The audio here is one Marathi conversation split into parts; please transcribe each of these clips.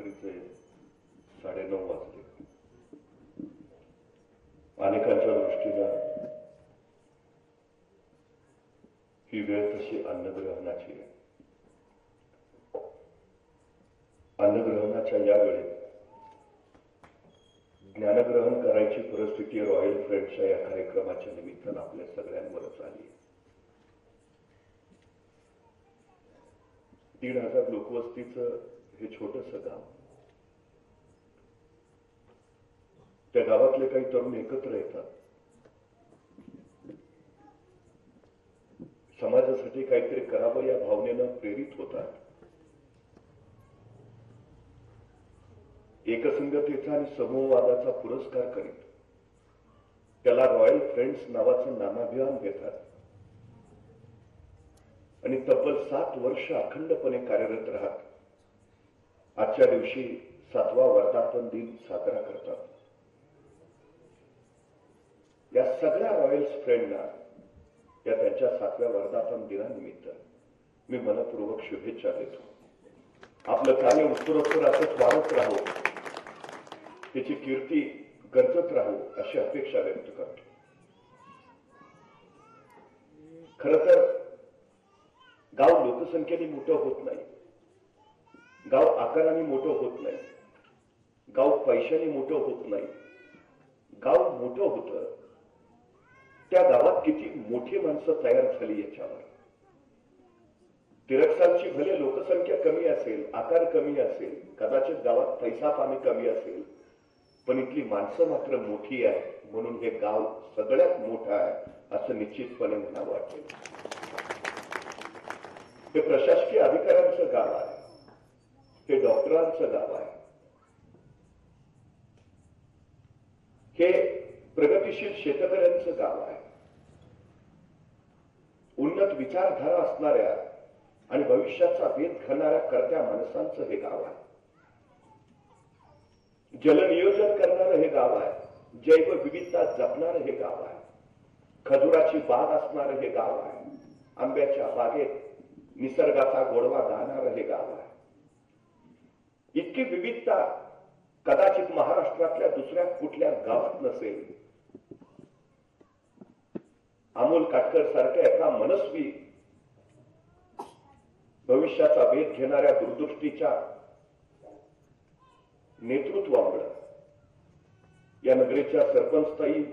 रात्रीचे 9:30 वाजले. अनेकांच्या दृष्टीनं ही वेळ तशी अन्नग्रहणाची आहे. अन्नग्रहणाच्या या वेळेत ज्ञानग्रहण करायची परिस्थिती रॉयल फ्रेंड्सच्या या कार्यक्रमाच्या निमित्तानं आपल्या सगळ्यांवरच आली. 1,500 लोकवस्तीचं हे छोटंसं गाव. त्या गावातले काही तरुण एकत्र येतात, समाजासाठी काहीतरी करावं या भावनेनं प्रेरित होतात. एकसंगतेचा आणि समूहवादाचा पुरस्कार करीत त्याला रॉयल फ्रेंड्स नावाचं नामाभिमान देतात आणि तब्बल 7 वर्ष अखंडपणे कार्यरत राहत आजच्या दिवशी 7वा वर्धापन दिन साजरा करतात. या सगळ्या रॉयल्स फ्रेंडना या त्यांच्या 7व्या वर्धापन दिनानिमित्त मी मनपूर्वक शुभेच्छा देतो. आपलं कार्य उत्तरोत्तर असंच वाढत राहो, त्याची कीर्ती गरजत राहू अशी अपेक्षा व्यक्त करतो. खरं तर गाव लोकसंख्येने मोठं होत नाही, गाव आकाराने मोठं होत नाही, गाव पैशाने मोठं होत नाही. गाव मोठं होतं त्या गावात किती मोठी माणसं तयार झाली याच्यावर. तिरकसालची भले लोकसंख्या कमी असेल, आकार कमी असेल, कदाचित गावात पैसा पाणी कमी असेल, पण इथली माणसं मात्र मोठी आहे. म्हणून हे गाव सगळ्यात मोठं आहे असं निश्चितपणे मला वाटेल. हे प्रशासकीय अधिकाऱ्यांचं गाव आहे, हे डॉक्टरांचं गाव आहे, हे प्रगतिशील शेतकऱ्यांचं गाव आहे, उन्नत विचारधारा असणाऱ्या आणि भविष्याचा वेध घालणाऱ्या कर्त्या माणसांचं हे गाव आहे. जलनियोजन करणारं हे गाव आहे, जैवविविधता जपणारं हे गाव आहे, खजुराची बाग असणारं हे गाव आहे, आंब्याच्या बागेत निसर्गाचा गोडवा गाणारं हे गाव आहे. इतकी विविधता कदाचित महाराष्ट्रातल्या दुसऱ्या कुठल्या गावात नसेल. अमोल काटकर सारख्या एका मनस्वी भविष्याचा वेध घेणाऱ्या दूरदृष्टीच्या नेतृत्वामुळे या नगरीच्या सरपंचताई,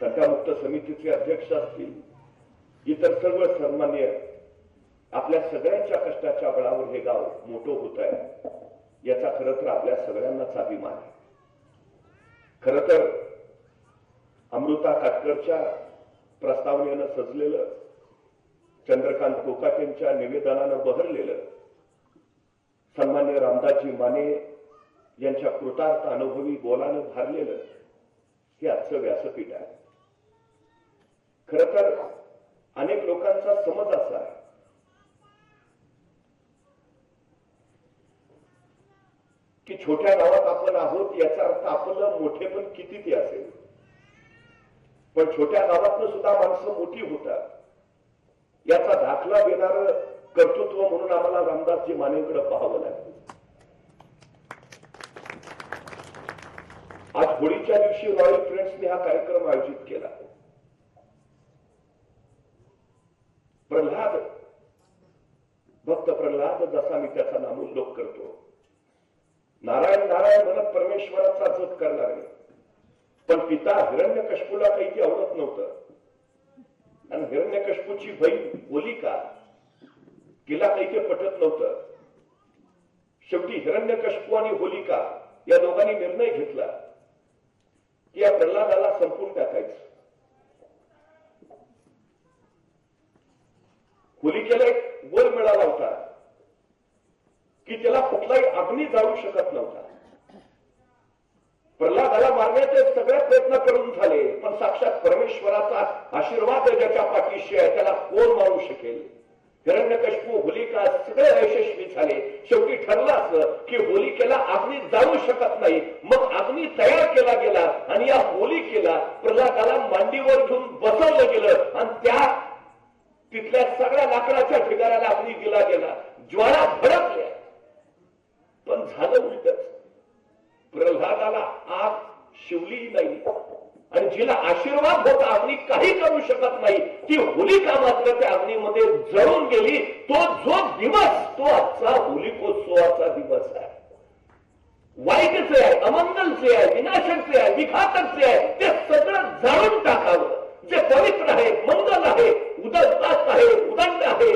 तंटामुक्त समितीचे अध्यक्ष असतील, इतर सर्व सन्मान्य आपल्या सगळ्यांच्या कष्टाच्या बळावर हे गाव मोठं होत आहे याचा खरं तर आपल्या सगळ्यांनाच अभिमान आहे. खरं तर अमृता काटकरच्या प्रस्तावनेनं सजलेलं, चंद्रकांत कोकाटेंच्या निवेदनानं बहरलेलं, सन्मान्य रामदासजी माने यांच्या कृतार्थ अनुभवी बोलानं भारलेलं हे आजचं व्यासपीठ आहे. खरं तर अनेक लोकांचा समज असा आहे की छोट्या गावात आपण आहोत याचा अर्थ आपलं मोठेपण किती ते असेल. पण छोट्या गावातनं सुद्धा माणसं मोठी होतात याचा दाखला देणारं कर्तृत्व म्हणून आम्हाला रामदासजी मानेंकडे पाहावं लागेल. आज होळीच्या दिवशी रॉयल फ्रेंड्सने हा कार्यक्रम आयोजित केला. प्रल्हाद, भक्त प्रल्हाद जसा मी त्याचा नामोल्लेख करतो, नारायण नारायण म्हणत परमेश्वराचा जप करणारे, पण पिता हिरण्यकश्यपूला काही ते आवडत नव्हतं. आणि हिरण्यकश्यपूची बहीण होलिका, तिला काही ते पटत नव्हतं. शेवटी हिरण्यकश्यपू आणि होलिका या दोघांनी निर्णय घेतला की या प्रल्हादाला संपून टाकायचं. होलिकेला एक वर मिळाला होता की त्याला कुठलाही अग्नी जाळू शकत नव्हता. प्रल्हादाला मारण्याचे सगळे प्रयत्न करून झाले, पण साक्षात परमेश्वराचा आशीर्वाद ज्याच्या पाठीशी आहे त्याला कोण मारू शकेल. हिरण्यकश्यपू, होलिका सगळे यशस्वी झाले. शेवटी ठरलं असं की होलिकेला अग्नी जाळू शकत नाही. मग अग्नी तयार केला गेला आणि या होलिकेला प्रल्हादाला मांडीवर घेऊन बसवलं गेलं आणि त्या तिथल्या सगळ्या लाकडाच्या ढिगाऱ्याला अग्नी दिला गेला. ज्वाळा भडकल्या, पण झालं उलटच. प्रल्हादाला आग शिवली नाही आणि जिला आशीर्वाद होता अग्नी काही करू शकत नाही ती होलिका मात्र त्या अग्नीमध्ये जळून गेली. तो जो दिवस तो आजचा होलिकोत्सवाचा दिवस आहे. वाईटचे आहे, अमंगलचे आहे, विनाशकचे आहे, विघातकचे आहे ते सगळं जाळून टाकावं. जे पवित्र आहे, मंगल आहे, उदंत आहे, उदंड आहे,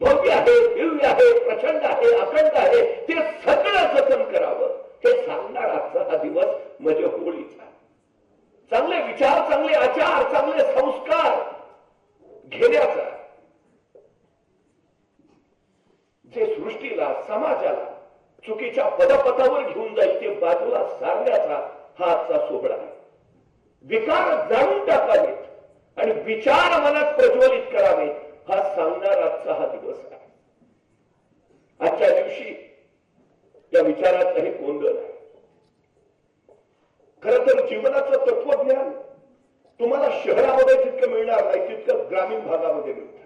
भव्य आहे, दिव्य आहे, प्रचंड आहे, अखंड आहे ते सगळं जतन करावं. हे सांगणार आजचा हा दिवस म्हणजे होळीचा. चांगले विचार, चांगले आचार, चांगले संस्कार घेण्याचा, जे सृष्टीला समाजाला चुकीच्या पदपथावर घेऊन जाईल ते बाजूला सारण्याचा हा आजचा सोहळा आहे. विकार जाणून टाकावेत आणि विचार मनात प्रज्वलित करावेत हा सांगणार आजचा हा दिवस आहे. आजच्या दिवशी या विचाराचं हे गोंधळ आहे. खरं तर जीवनाचं तत्वज्ञान तुम्हाला शहरामध्ये जितकं मिळणार नाही तितकं ग्रामीण भागामध्ये मिळतं.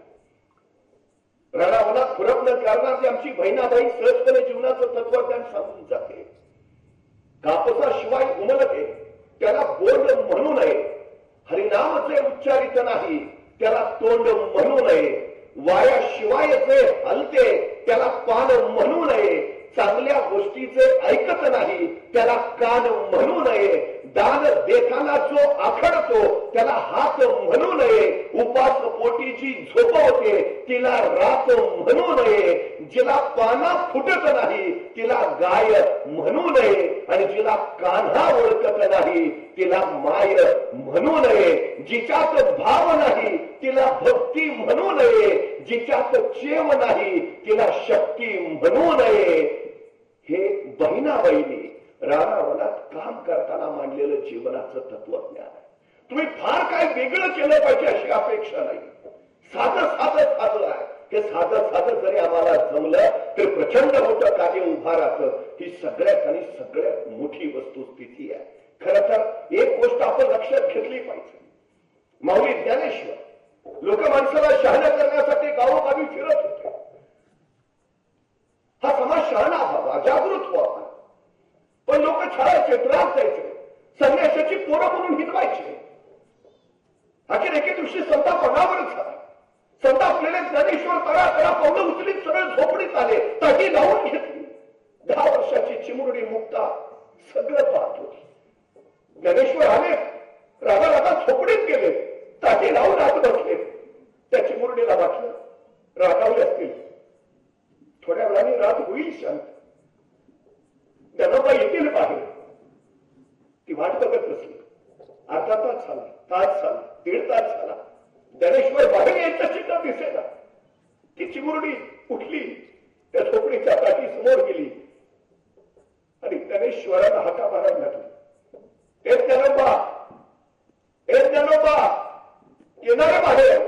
रानावनात खुरपणं करणारी आमची बहिणाबाई सहजपणे जीवनाचं तत्वज्ञान सांगून जाते. कापसाशिवाय उमलते त्याला बोंड म्हणू नये, हरिनामचे उच्चारित नाही त्याला तोंड म्हणू नये, वायाशिवाय जे हलते त्याला पान म्हणू नये, चांगल्या गोष्टीचे ऐकत नाही त्याला कान म्हणू नये, दान देताना जो आखडतो त्याला हात म्हणू नये, उपास पोटी जी झोपवते तिला रात म्हणू नये, जिला पाना फुटत नाही तिला गाय म्हणू नये आणि जिला कान्हा ओळखत नाही तिला माय म्हणू नये, जिच्यात भाव नाही तिला भक्ती म्हणू नये, जिच्यात चेव नाही तिला शक्ती म्हणू नये. हे बहिणाबाईंनी रानावनात काम करताना मांडलेलं जीवनाचं तत्वज्ञान आहे. तुम्ही फार काय वेगळं केलं पाहिजे अशी अपेक्षा नाही. साधं साधं साधं आहे. हे साधं साधं जरी आम्हाला जमलं तर प्रचंड मोठं कार्य उभा राहतं. ही सगळ्यात आणि सगळ्यात मोठी वस्तुस्थिती आहे. खरं तर एक गोष्ट आपण लक्षात घेतली पाहिजे. माऊली ज्ञानेश्वर लोक माणसाला शहाणा करण्यासाठी गावोगावी फिरत होते. हा समाज शहाणा व्हावा, जागृत व्हावा. पण लोक छळायचे, त्रास द्यायचे, संन्यासाची पोरं म्हणून हिंदवायचे. अखेर एके दिवशी संताप अनावरच झाला. संतापलेले ज्ञानेश्वर तळा तळा पावलं उचलीत सरळ झोपडीत आले, ताटी लावून घेतली. 10 वर्षाची चिमुरडी मुक्ता सगळं पाहत होती. ज्ञानेश्वर आले, रागा रागा झोपडीत गेले, ताटी लावून आत बसले. त्या चिमुरडीला वाटलं रागावले असतील, थोड्या वेळाने रात होईल शांत, ज्ञानोबा येतील बाहेर. ती वाट बघत बसली. अर्धा तास झाला, तास झाला, 1.5 तास झाला. ज्ञानेश्वर बाहेर यायचं चिन्ह दिसेना. ती चिमुरडी उठली, त्या झोपडीच्या ताटी समोर गेली आणि ज्ञानेश्वराला हाका मारायला लागली. ए ज्ञानोबा, ए ज्ञानोबा, येणारे बाहेर,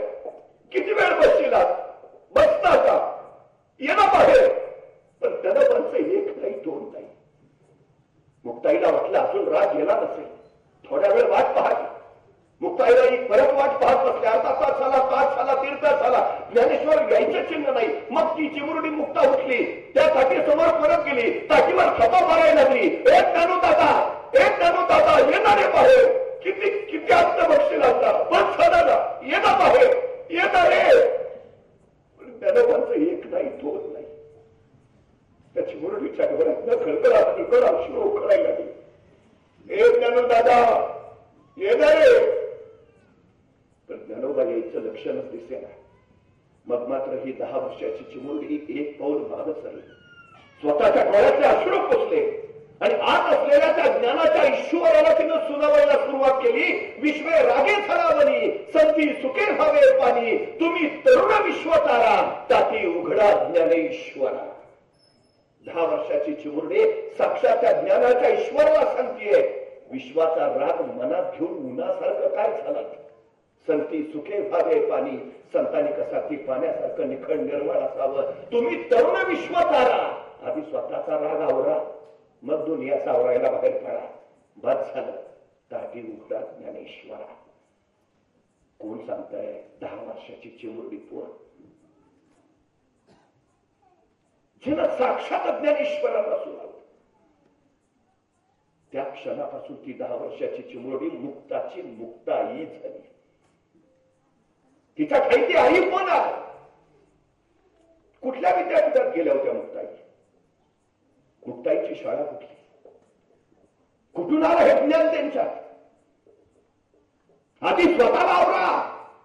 किती वेळ बसशीलात, बसता का, येणं बाहेर. पण ज्ञानोबांचं एक नाही, 2 नाही. मुक्ताईला वाटलं अजून राग गेला नसेल, थोड्या वेळ वाट पाहत. मुक्ताईला एक परत वाट पाहत बसले. अर्धा तास झाला, तास झाला, 1.5 तास झाला. ज्ञानेश्वर यायचं चिन्ह नाही. मग ती चिमुरडी मुक्ता उठली, त्या ताटी समोर परत गेली, ताटीवर खपा मारायला लागली. एक ज्ञानू दादा, एक ज्ञानू दादा, येणारे बाहेर, किती किती आत्ता बक्षील आता, बस झाला ना, येणं बाहेर, येणारे. ज्ञानोबांचं एक नाही, 2 नाही. त्या चिमुरडीच्या डोळ्यातनं खळखळा खळखळा अश्रू उकळायला लागली. एक ज्ञानू दादा, येणारे. पण ज्ञानोबा यायचं लक्षणच दिसेना. मग मात्र ही 10 वर्षाची चिमुरडी एक पाऊल मागे सरली. स्वतःच्या डोळ्यातले अश्रू पोचले आणि आत असलेल्या त्या ज्ञानाच्या ईश्वराला तिनं सुनावायला सुरुवात केली. विश्वे रागे थरावनी, संती सुखे व्हावे पाणी, तुम्ही तरुण विश्वतारा, ताती उघडा ज्ञानेश्वरा. 10 वर्षाची चिमुरडी साक्षात त्या ज्ञानाच्या ईश्वराला सांगतीये, विश्वाचा राग मनात घेऊन उन्हासारखं काय झालं. संती सुखे व्हावे पाणी, संतांनी कसा ती पाण्यासारखं निखळ निर्मळ असावं. तुम्ही तरुण विश्वतारा, आधी स्वतःचा राग आवरा, मग दुनियाचा आवरायला बाहेर पडा. बस झालं, ताटी उघडा ज्ञानेश्वरा. कोण सांगताय? 10 वर्षाची चिमुरडी पोर, जिनं साक्षात ज्ञानेश्वराला सुनावलं. क्षणापासून ती 10 वर्षाची चिमुरडी मुक्ताची मुक्ताई झाली. तिच्या ठाई ती आई पण आली. कुठल्या विद्यापीठात गेल्या होत्या मुक्ताई? मुक्ताईची शाळा कुठली? कुठून आलं हे ज्ञान त्यांच्यात? आधी स्वतःला आवरा,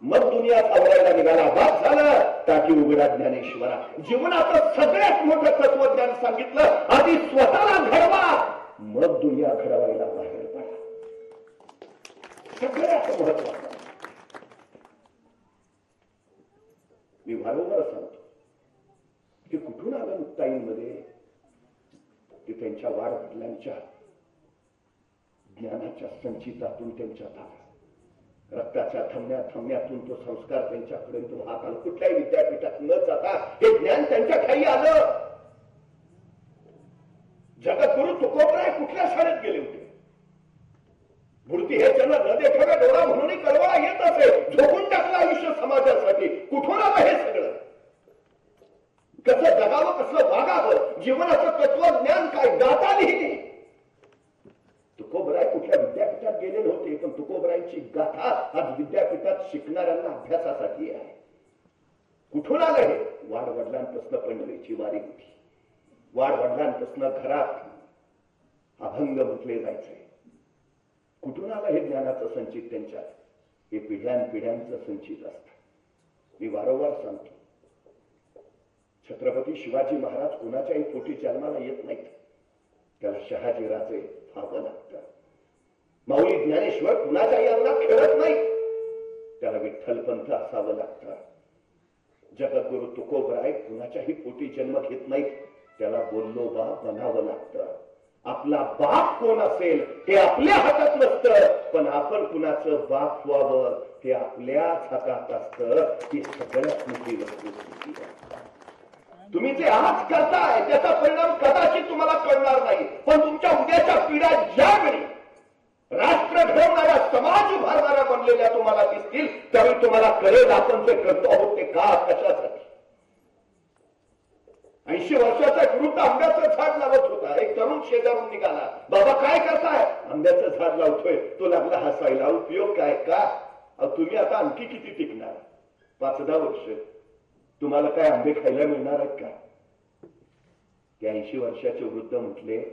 मग दुनिया आवरायला निघाला. बाद झालं टाकी उघडा ज्ञानेश्वरा. जीवनाचं सगळ्यात मोठं तत्वज्ञान सांगितलं. आधी स्वतःला घडवा, मग दुनिया घडवायला बाहेर पडा. सगळ्यात महत्वाचं. मी वारंवार सांगतो की कुठून आलं मुक्ताईंमध्ये? ते त्यांच्या वाडवडिलांच्या ज्ञानाच्या संचितातून त्यांच्यात आला. रक्ताच्या थमण्यातून तो संस्कार त्यांच्यापर्यंत वाहत आला. कुठल्याही विद्यापीठात न जाता हे ज्ञान त्यांच्या ठाई आलं. जगद्गुरु तुकोबराय कुठल्या शाळेत गेले होते? मूर्ती हे जन न देखाव्या डोळा म्हणूनही कळवळा येत असे. झोपून टाकलं आयुष्य समाजासाठी. कुठून आलं हे सगळं? कसं जगावं, कसं वागावं, जीवनाचं तत्वज्ञान काय, गाथा लिहिली. तुकोबराय कुठल्या विद्यापीठात गेले नव्हते, पण तुकोबरायांची गाथा आज विद्यापीठात शिकणाऱ्यांना अभ्यासासाठी आहे. कुठून आलं हे? वाडवडिलांपासून पंढरीची वारी होती. वाडवडिलांपासून घरात अभंग म्हटले जायचे. कुठून आलं हे ज्ञानाचं संचित त्यांच्यात? हे पिढ्यानपिढ्यांचं संचित असतं. मी वारंवार सांगतो, छत्रपती शिवाजी महाराज कुणाच्याही पोटी जन्माला येत नाहीत. त्याला शहाजी राजे व्हावं लागतं. माऊली ज्ञानेश्वर कुणाच्याही अंगात खेळत नाही. त्याला विठ्ठलपंथ असावं लागतं. जगद्गुरु तुकोबराय कुणाच्याही पोटी जन्म घेत नाहीत. त्याला बोल्लोबा बनावं लागतं. आपला बाप कोण असेल हे आपल्या हातात नसतं, पण आपण कुणाचं बाप व्हावं हे आपल्याच हातात असतं. ही सगळ्यात मोठी वस्तुस्थिती आहे. तुम्ही जे आज करताय त्याचा परिणाम कदाचित तुम्हाला कळणार नाही, पण तुमच्या उद्याच्या पिढ्या ज्यावेळी राष्ट्र घडवणाऱ्या, समाज उभारणाऱ्या बनलेल्या तुम्हाला दिसतील, त्यावेळी तुम्हाला कळेल आपण जे करतो आहोत ते का, कशासाठी. 80 वर्षाचा एक वृद्ध आंब्याचं झाड लावत होता. एक तरुण शेजारून निघाला. बाबा काय करताय? आंब्याचं झाड लावतोय. तो लागला हसायला. उपयोग काय? का तुम्ही आता आणखी किती टिकणार? 5-10 वर्ष. तुम्हाला काय आंबे खायला मिळणार आहेत का? ते 80 वर्षाचे वृद्ध म्हटले,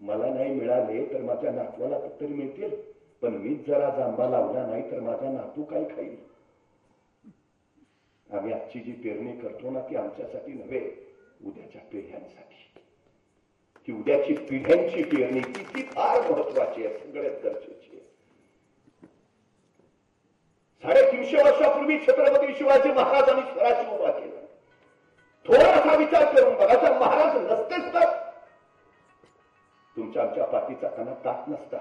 मला नाही मिळाले तर माझ्या नातवाला तरी मिळतील, पण मीच जरा जांभा लावला नाही तर माझा नातू काय खाईल? आम्ही आजची जी पेरणी करतो ना ती आमच्यासाठी नव्हे, उद्याच्या पिढ्यांसाठी. ती उद्याची पिढ्यांची पेरणी ती फार महत्वाची आहे, सगळ्यात गरजेची आहे. 350 वर्षापूर्वी छत्रपती शिवाजी महाराजांनी स्वराज्य उभा केला. थोडासा विचार करून बघा, जर महाराज नसतेच तर तुमच्या आमच्या पाठीचा कणा ताट नसता.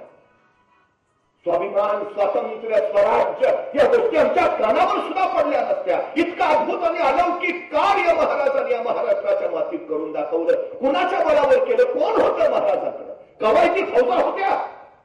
स्वाभिमान, स्वातंत्र्य, स्वराज्य या गोष्टी आमच्या कानावर सुद्धा पडल्या नसत्या. इतका अद्भुत आणि अलौकिक कार्य महाराजांनी या महाराष्ट्राच्या मातीत करून दाखवलं. कुणाच्या बळावर केलं? कोण होतं महाराजांकडे? कवायती फौजा होत्या?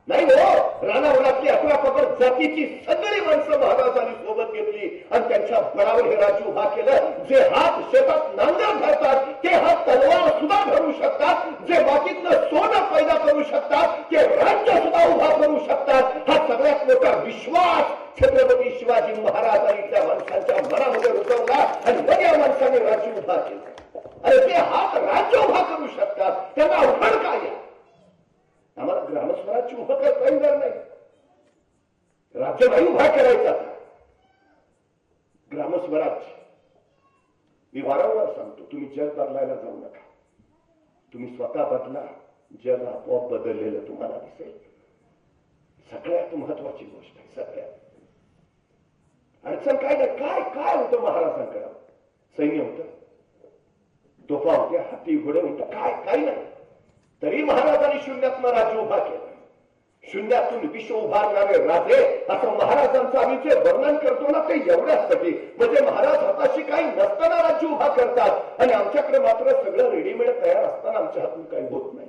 नाही हो. रानावरातली 11 पगड जातीची सगळी माणसं महाराजांनी सोबत घेतली आणि त्यांच्या बळावर हे राज्य उभा केलं. जे हात शेतात नांगर घालतात ते हात तलवार सुद्धा धरू शकतात. जे मातीतलं सोनं पैदा करू शकतात ते राज्य सुद्धा उभा करू शकतात. हा सगळ्यात मोठा विश्वास छत्रपती शिवाजी महाराजांनी त्या माणसांच्या मनामध्ये रुजवला आणि मग या माणसाने राज्य उभा केलं. अरे ते हात राज्य उभा करू शकतात, त्यांना अवघड काय आहे? आम्हाला ग्रामस्वराज्य उभं करता येणार नाही. राज्य नाही उभा करायचा. ग्रामस्वराज्य मी वारंवार सांगतो, तुम्ही जग बदलायला जाऊ नका. तुम्ही स्वतः बदला, जग आपोआप बदललेलं तुम्हाला दिसेल. सगळ्यात महत्वाची गोष्ट आहे. सगळ्यात अडचण काय नाही. काय काय होतं महाराजांकडे? सैन्य होतं, तोफा होत्या, हाती घोडे होतं, काय काही नाही. तरी महाराजांनी शून्यातनं राज्य उभा केलं. शून्यातून विश्व उभारणारे राजे असं महाराजांचं आम्ही जे वर्णन करतो ना ते एवढ्यासाठी, म्हणजे महाराज हाताशी काही नसताना राज्य उभा करतात आणि आमच्याकडे मात्र सगळं रेडीमेड तयार असताना आमच्या हातून काही होत नाही.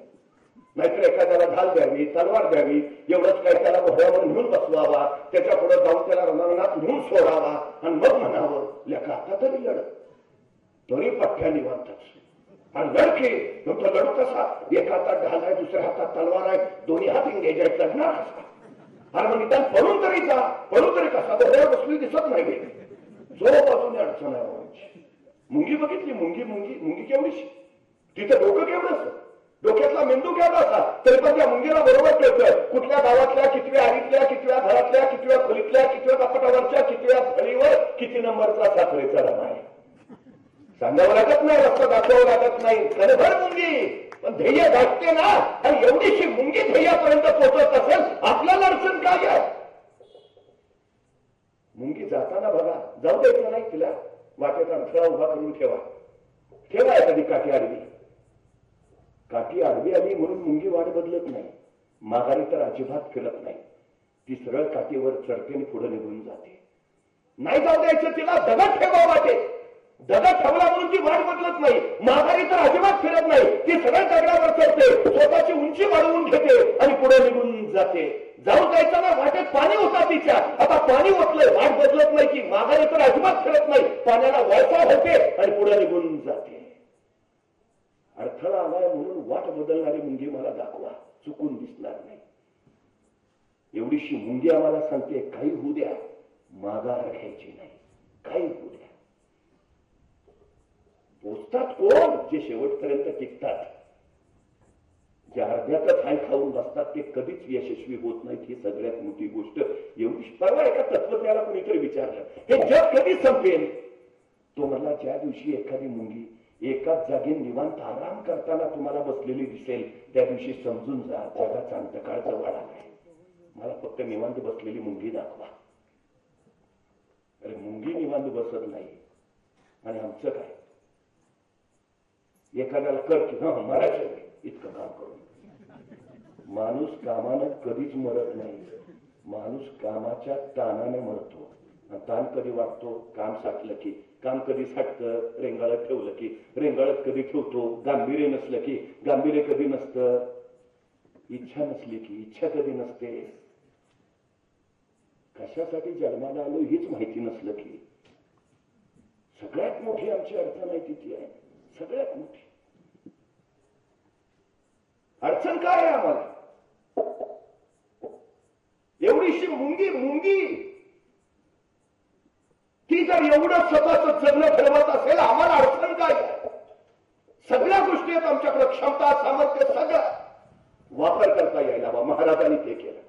नाहीतर एखाद्याला ढाल द्यावी, तलवार द्यावी, एवढंच काय त्याला घोड्यावर घेऊन बसवावा, त्याच्या पुढे जाऊन त्याला रणांगणात घेऊन सोडावा आणि मग म्हणावं लेखा आता तरी लढत, तरी पठ्ठ्या निवांतच. आणि लढके तुमचा लढू कसा, एका हातात ढाल आहे, दुसऱ्या हातात तलवार आहे, दोन्ही हात इंगेज आहेत, लढणार कसा? अरे मग निदान पळून तरी जा, पळून तरी कसा? डोळ्यावर बसली दिसत नाही, जो बाजूने अडचण आहे. मुंगी बघितली, मुंगी मुंगी मुंगी केवढीशी, तिचं डोकं केवढं, डोक्यातला मेंदू केवढा असा, तरी पण त्या मुंगीला बरोबर कळतं कुठल्या गावातल्या कितव्या आरीतल्या, कितव्या घरातल्या, कितव्या खोलीतल्या, कितव्या कपाटावरच्या, कितव्या फळीवर किती नंबरचा साखरेचा डबा आहे. सांगावं लागत नाही, रस्ता दाखवावं लागत नाही, खरभर मुंगी. पण ध्येय गाठते ना, आणि एवढीशी मुंगी ध्येयापर्यंत पोहोचत असेल, आपल्याला अडचण काय आहे? मुंगी जाताना बघा, जाऊ द्यायचं नाही तिला, वाटेत अडथळा उभा करून ठेवा एखादी काठी आडवी. काठी आडवी आली म्हणून मुंगी वाट बदलत नाही, माघारी तर अजिबात फिरत नाही. ती सरळ काठीवर चढते पुढे निघून जाते. नाही जाऊ द्यायचं तिला, दगड ठेवा वाटेत. दगड ठेवला म्हणून ती वाट बदलत नाही, माघारी तर अजिबात फिरत नाही. ती सरळ दगडावर चढते, स्वतःची उंची वाढवून घेते आणि पुढे निघून जाते. जाऊ द्यायचं ना, वाटेत पाणी होता तिच्या, आता पाणी ओतलंय, वाट बदलत नाही की, माघारी तर अजिबात फिरत नाही, पाण्याला वळसा होते आणि पुढे निघून जाते. अडथळा आलाय म्हणून वाट बदलणारी मुंगी मला दाखवा, चुकून दिसणार नाही. एवढीशी मुंगी आम्हाला सांगते, काही होऊ द्या, माघार घ्यायची नाही, काही होऊ द्या. पोचतात कोण? जे शेवटपर्यंत टिकतात. जे अर्ध्यातच हाय खाऊन बसतात ते कधीच यशस्वी होत नाहीत. ही सगळ्यात मोठी गोष्ट. एवढी परवा एका तत्वज्ञाला कोणीतरी विचारलं, हे जग कधी संपेल? तो म्हणला, ज्या दिवशी एखादी मुंगी एकाच जागी निवांत आराम करताना तुम्हाला बसलेली दिसेल, त्या दिवशी समजून जा, जगाचा अंतकाळ जवळ आलाय. मला फक्त निवांत बसलेली मुंगी दाखवा. अरे मुंगी निवांत बसत नाही, आणि आमचं काय? एखाद्याला कर की मरायचं इतकं काम करून. माणूस कामानं कधीच मरत नाही, माणूस कामाच्या ताणाने मरतो. ताण कधी वाटतो? काम साठलं की. काम कधी साठतं? रेंगाळत ठेवलं की. रेंगाळत कधी ठेवतो? गांभीर्य नसलं की. गांभीर्य कधी नसतं? इच्छा नसली की. इच्छा कधी नसते? कशासाठी जन्माला आलो हीच माहिती नसलं की. सगळ्यात मोठी आमची अडचण आहे तिथे आहे, सगळ्यात मोठी अडचण काय आहे आम्हाला? एवढीशी मुंगी ती जर एवढं स्वतःच जगणं ठरवत असेल, आम्हाला अडचण काय आहे? सगळ्या गोष्टी आहेत आमच्याकडे, क्षमता, सामर्थ्य, सगळं वापर करता यायला हवा. महाराजांनी ते केलं.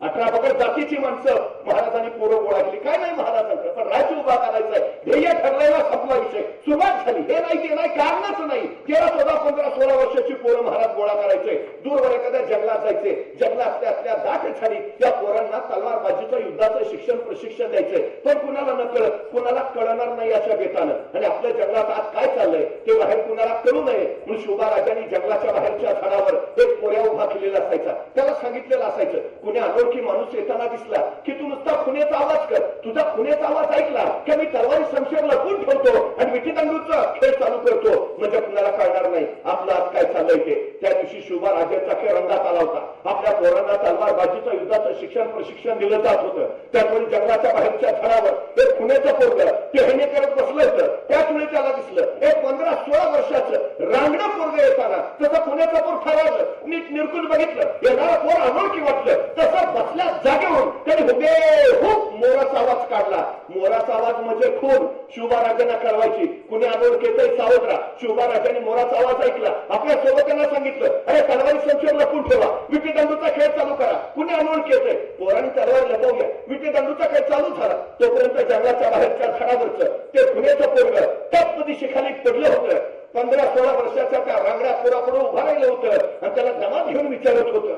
18 पकड जातीची माणसं महाराजांनी पोरं गोळा केली. काय नाही महाराजांकडे, पण राज्य उभा करायचंय, ध्येय ठरलेला संपला विषय, सुरुवात झाली. हे नाही ते नाही, कारणच नाही. 13, 14, 15, 16 वर्षाची पोरं महाराज गोळा करायचे. दूरवर एखाद्या जंगलात जायचे. जंगलातल्या असल्या दाट झाडी त्या पोरांना तलवारबाजीचं, युद्धाचं शिक्षण, प्रशिक्षण द्यायचंय. पण कुणाला न कळत, कुणाला कळणार नाही अशा बेतानं. आणि आपल्या जंगलात आज काय चाललंय ते बाहेर कुणाला कळू नये म्हणून शिवबाराजांनी जंगलाच्या बाहेरच्या झाडावर एक पोऱ्या उभा केलेला असायचा. त्याला सांगितलेलं असायचं, कुणी अनोळखी माणूस येताना दिसला की तू नुसता खुनेचा आवाज कर. तुझा खुनेचा आवाज ऐकला की मी तलवारी शमशेर लपून ठेवतो आणि विटीदांडूचा खेळ चालू करतो, म्हणजे कुणाला कळणार नाही आपलं आज काय चाललंय ते. त्या दिवशी शिवबाराजांचा खेळ रंगात आला होता. आपल्या पोरांना तलवारबाजीचं, युद्धाचं शिक्षण, प्रशिक्षण दिलं जात होतं. त्यामुळे जंगलाच्या बाहेरच्या झाडावर एक खुनेचं पोरगं टेहणी करत बसलं होतं. त्याच वेळी त्याला दिसलं एक 15-16 वर्षाचं रांगणं पोरगं येताना. तसं खुनेचं पोर ठरवलं, नीट निरकून बघितलं, येणारा पोर अनोळखी वाटलं. तसं बसल्या जागेवरून त्यांनी हुबेहूब मोराचा आवाज काढला. मोराचा आवाज म्हणजे खून शिवबाराजांना कळवायची. कुणी अनोळखीतही सावध राहा. शिवबाराजांनी मोराचा आवाज ऐकला. आपल्या सोबत्यांना सांगितलं, अरे तलवारी शमशेर लपून ठेवा, विटीदांडूचा खेळ चालू करा. कुणी अनोळखी येतंय, पोरांनी तलवार लपवल्या. विटीदांडूचा खेळ चालू झाला. तोपर्यंत जंगलाच्या बाहेरच्या झाडावरचं ते खुनेचं पोरगं टप दिशेखाली पडलं होतं. 15-16 वर्षाच्या त्या रांगड्या पोरापुढे उभा राहिलं होतं आणि त्याला जमात घेऊन विचारत होतं,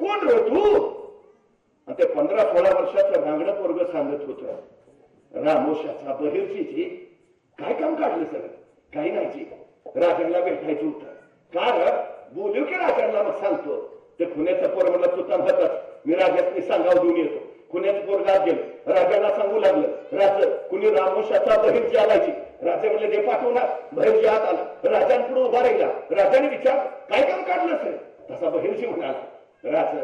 कोण रे तू? आणि ते 15-16 वर्षाचं रांगडं पोरगं सांगत होतं, रामोशाचा बहिर्जीची. काय काम काढलं सर? काही नाही जी, राजांना भेटायचं होतं. का र? बोलू की राजांना? मग सांगतो. ते खुन्याचं पोर म्हणलं, तू तंबतच, मी राजांनी सांगाव देऊन येतो. खुन्याचं पोर गात गेलं, राजांना सांगू लागलं, राज कुणी रामोशाचा बहिर्जी आलायची. राजे म्हणले, ते पाठवणार. बहिर्जी आत आला, राजांपुढे उभा राहिला. राजाने विचार, काय काम काढलं सर? तसा बहिर्जी म्हणाला, राज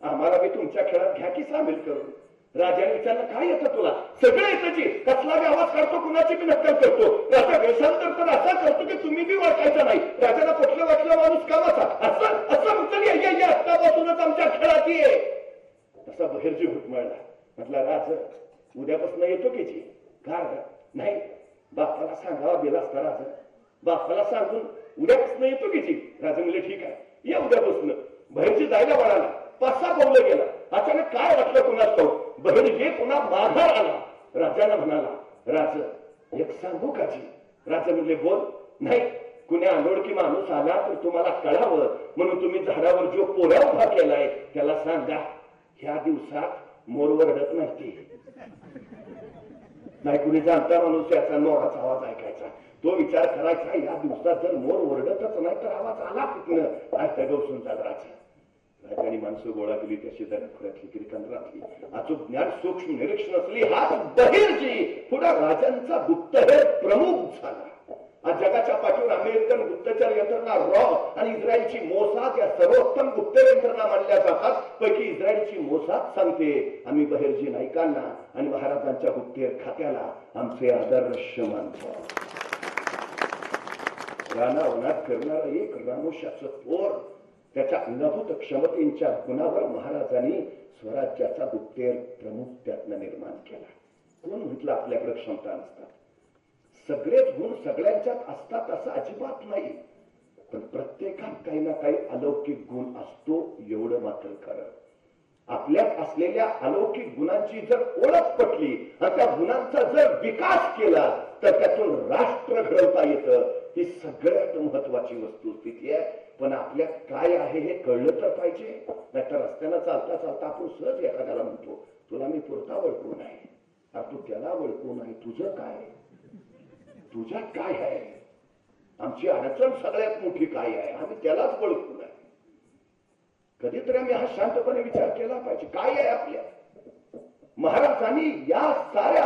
आम्हाला बी तुमच्या खेळात घ्या की सामील करून. राजाने विचारलं काय येतं तुला? सगळं येतं जी. कसला बी आवाज काढतो, कुणाची बी नक्कल करतो. राजा वेषांतर तर असा करतो की तुम्ही बी ओळखायचं नाही. राजाला कुठलं वाटलं माणूस कामाचा असं असं म्हटलं आत्तापासूनच आमच्या खेळात ये. तसा बहिर्जी घुटमळला. म्हटला राज उद्यापासून येतो की जी? गार नाही बापाला सांगावा गेला असता राज. बापाला सांगून उद्यापासून येतो की जी? राजा म्हणले ठीक आहे या उद्यापासून. बहिर्जी जायला वळाला. 5-6 पावलं गेला. अचानक काय वाटलं कुणाच ठाऊक. बहिर्जी पुन्हा माघार आला. राजाला म्हणाला राज एक सांगू का जी? राजा म्हणले बोल. नाही कुण्या अनोळखी माणूस आला तर तुम्हाला कळावं म्हणून तुम्ही झाडावर जो पोळ्या उभा केलाय त्याला सांगा ह्या दिवसात मोर वरडत नाही. नाही कुणी जाणता माणूस याचा मोराचा आवाज ऐकायचा. तो विचार करायचा या दिवसात जर मोर ओरडतच नाही तर आवाज आला कुठनं. आज त्या गवसून राजा. राजाने माणसं गोळा केली. त्या शेजारी खोऱ्यातली कीर्तनरातली अचूक ज्ञान सूक्ष्म निरीक्षण असली हा बहिर्जी पुढे राजांचा गुप्तहेर प्रमुख झाला. आज जगाच्या पाठीवर अमेरिकन गुप्तचर यंत्रणा रॉ आणि इस्रायलची मोसाद या सर्वोत्तम गुप्त यंत्रणा मानल्या जातात. पैकी इस्रायलची मोसाद सांगते आम्ही बहिर्जी नाईकांना आणि महाराजांच्या गुप्तहेर खात्याला आमचे आदर्श मानतो. रानावनात करणारा एक रामोशाचं थोर त्याच्या अंगभूत क्षमतेच्या गुणावर महाराजांनी स्वराज्याचा गुप्तहेर प्रमुख त्यातनं निर्माण केला. कोण म्हटलं आपल्याकडे क्षमता नसतात? सगळेच गुण सगळ्यांच्यात असतात असं अजिबात नाही. पण प्रत्येकात काही ना काही अलौकिक गुण असतो एवढं मात्र खरं. आपल्यात असलेल्या अलौकिक गुणांची जर ओळख पटली आणि त्या गुणांचा जर विकास केला तर त्यातून राष्ट्र घडवता येतं. ही सगळ्यात महत्वाची वस्तुस्थिती आहे. पण आपल्यात काय आहे हे कळलं तर पाहिजे. नाहीतर रस्त्यानं चालता चालता आपण सहज एखाद्याला म्हणतो तुला मी पुरता ओळखून आहे. तू त्याला ओळखून आहे. तुझं काय? तुझ्यात काय आहे? आमची अडचण सगळ्यात मोठी काय आहे आम्ही त्यालाच ओळखून आहे. कधीतरी आम्ही हा शांतपणे विचार केला पाहिजे काय आहे आपल्या. महाराजांनी या साऱ्या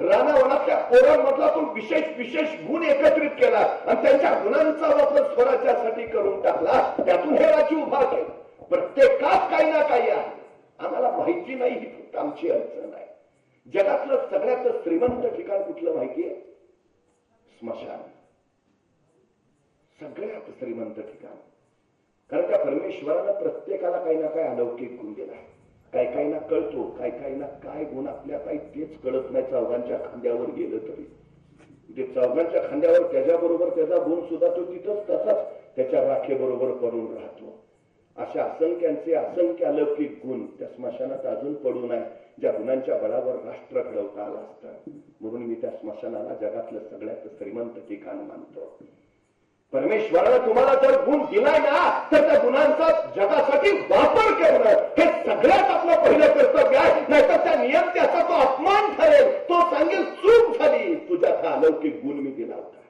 रानावनातल्या पोरांमधला तो विशेष गुण एकत्रित केला आणि त्यांच्या गुणांचा वापर स्वराज्यासाठी करून टाकला. त्यातून हे राज्य उभा केलं. प्रत्येकात काही ना काही आहे. आम्हाला माहिती नाही ही फक्त आमची अडचण आहे. जगातलं सगळ्यात श्रीमंत ठिकाण कुठलं माहिती आहे? स्मशान. सगळ्यात श्रीमंत ठिकाण. कारण त्या परमेश्वरानं प्रत्येकाला काही ना काही अलौकिक गुण दिला. काही ना कळतो काही ना काय गुण आपल्या काही तेच कळत नाही. चौघांच्या खांद्यावर गेलं तरी ते चौघांच्या खांद्यावर त्याच्याबरोबर त्याचा गुण सुद्धा तो तिथंच तसाच त्याच्या राखेबरोबर पडून राहतो. अशा असंख्यांचे असंख्य अलौकिक गुण त्या स्मशानात अजून पडू नये ज्या गुणांच्या बळावर राष्ट्र घडवता आलं असतं. म्हणून मी त्या स्मशानाला जगातलं सगळ्यात श्रीमंत ठिकाण मानतो. परमेश्वरानं तुम्हाला जर गुण दिलाय ना तर त्या गुणांचा जगासाठी वापर करणं हे सगळ्यात आपलं पहिलं कर्तव्य आहे. नाहीतर त्या नियंत्याचा तो अपमान ठरेल. तो सांगेल चूक झाली तुझ्यात हा अलौकिक गुण मी दिला होता.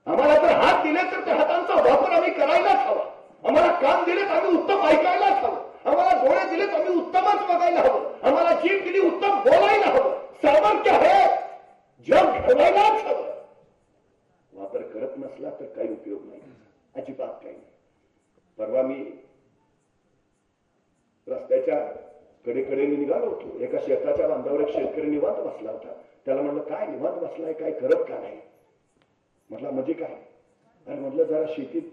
आम्हाला जर हात दिले तर त्या हातांचा वापर आम्ही करायलाच हवा. आम्हाला कान दिले तर आम्ही उत्तम ऐकायलाच हवं. आम्हाला डोळे दिले तर आम्ही उत्तमच बघायला हवं. आम्हाला जीभ दिली उत्तम बोलायला हवं. सामर्थ्य आहे जग घडवायलाच हवं. वापर करत नसला तर काही उपयोग नाही. अजिबात काही नाही. परवा मी रस्त्याच्या कडेकडे निघालो होतो. एका शेताच्या बांधावर एक शेतकरी निवांत बसला होता. त्याला म्हटलं काय निवांत बसलाय काय करत का नाही? म्हटलं म्हणजे काय? अरे म्हटलं जरा शेतीत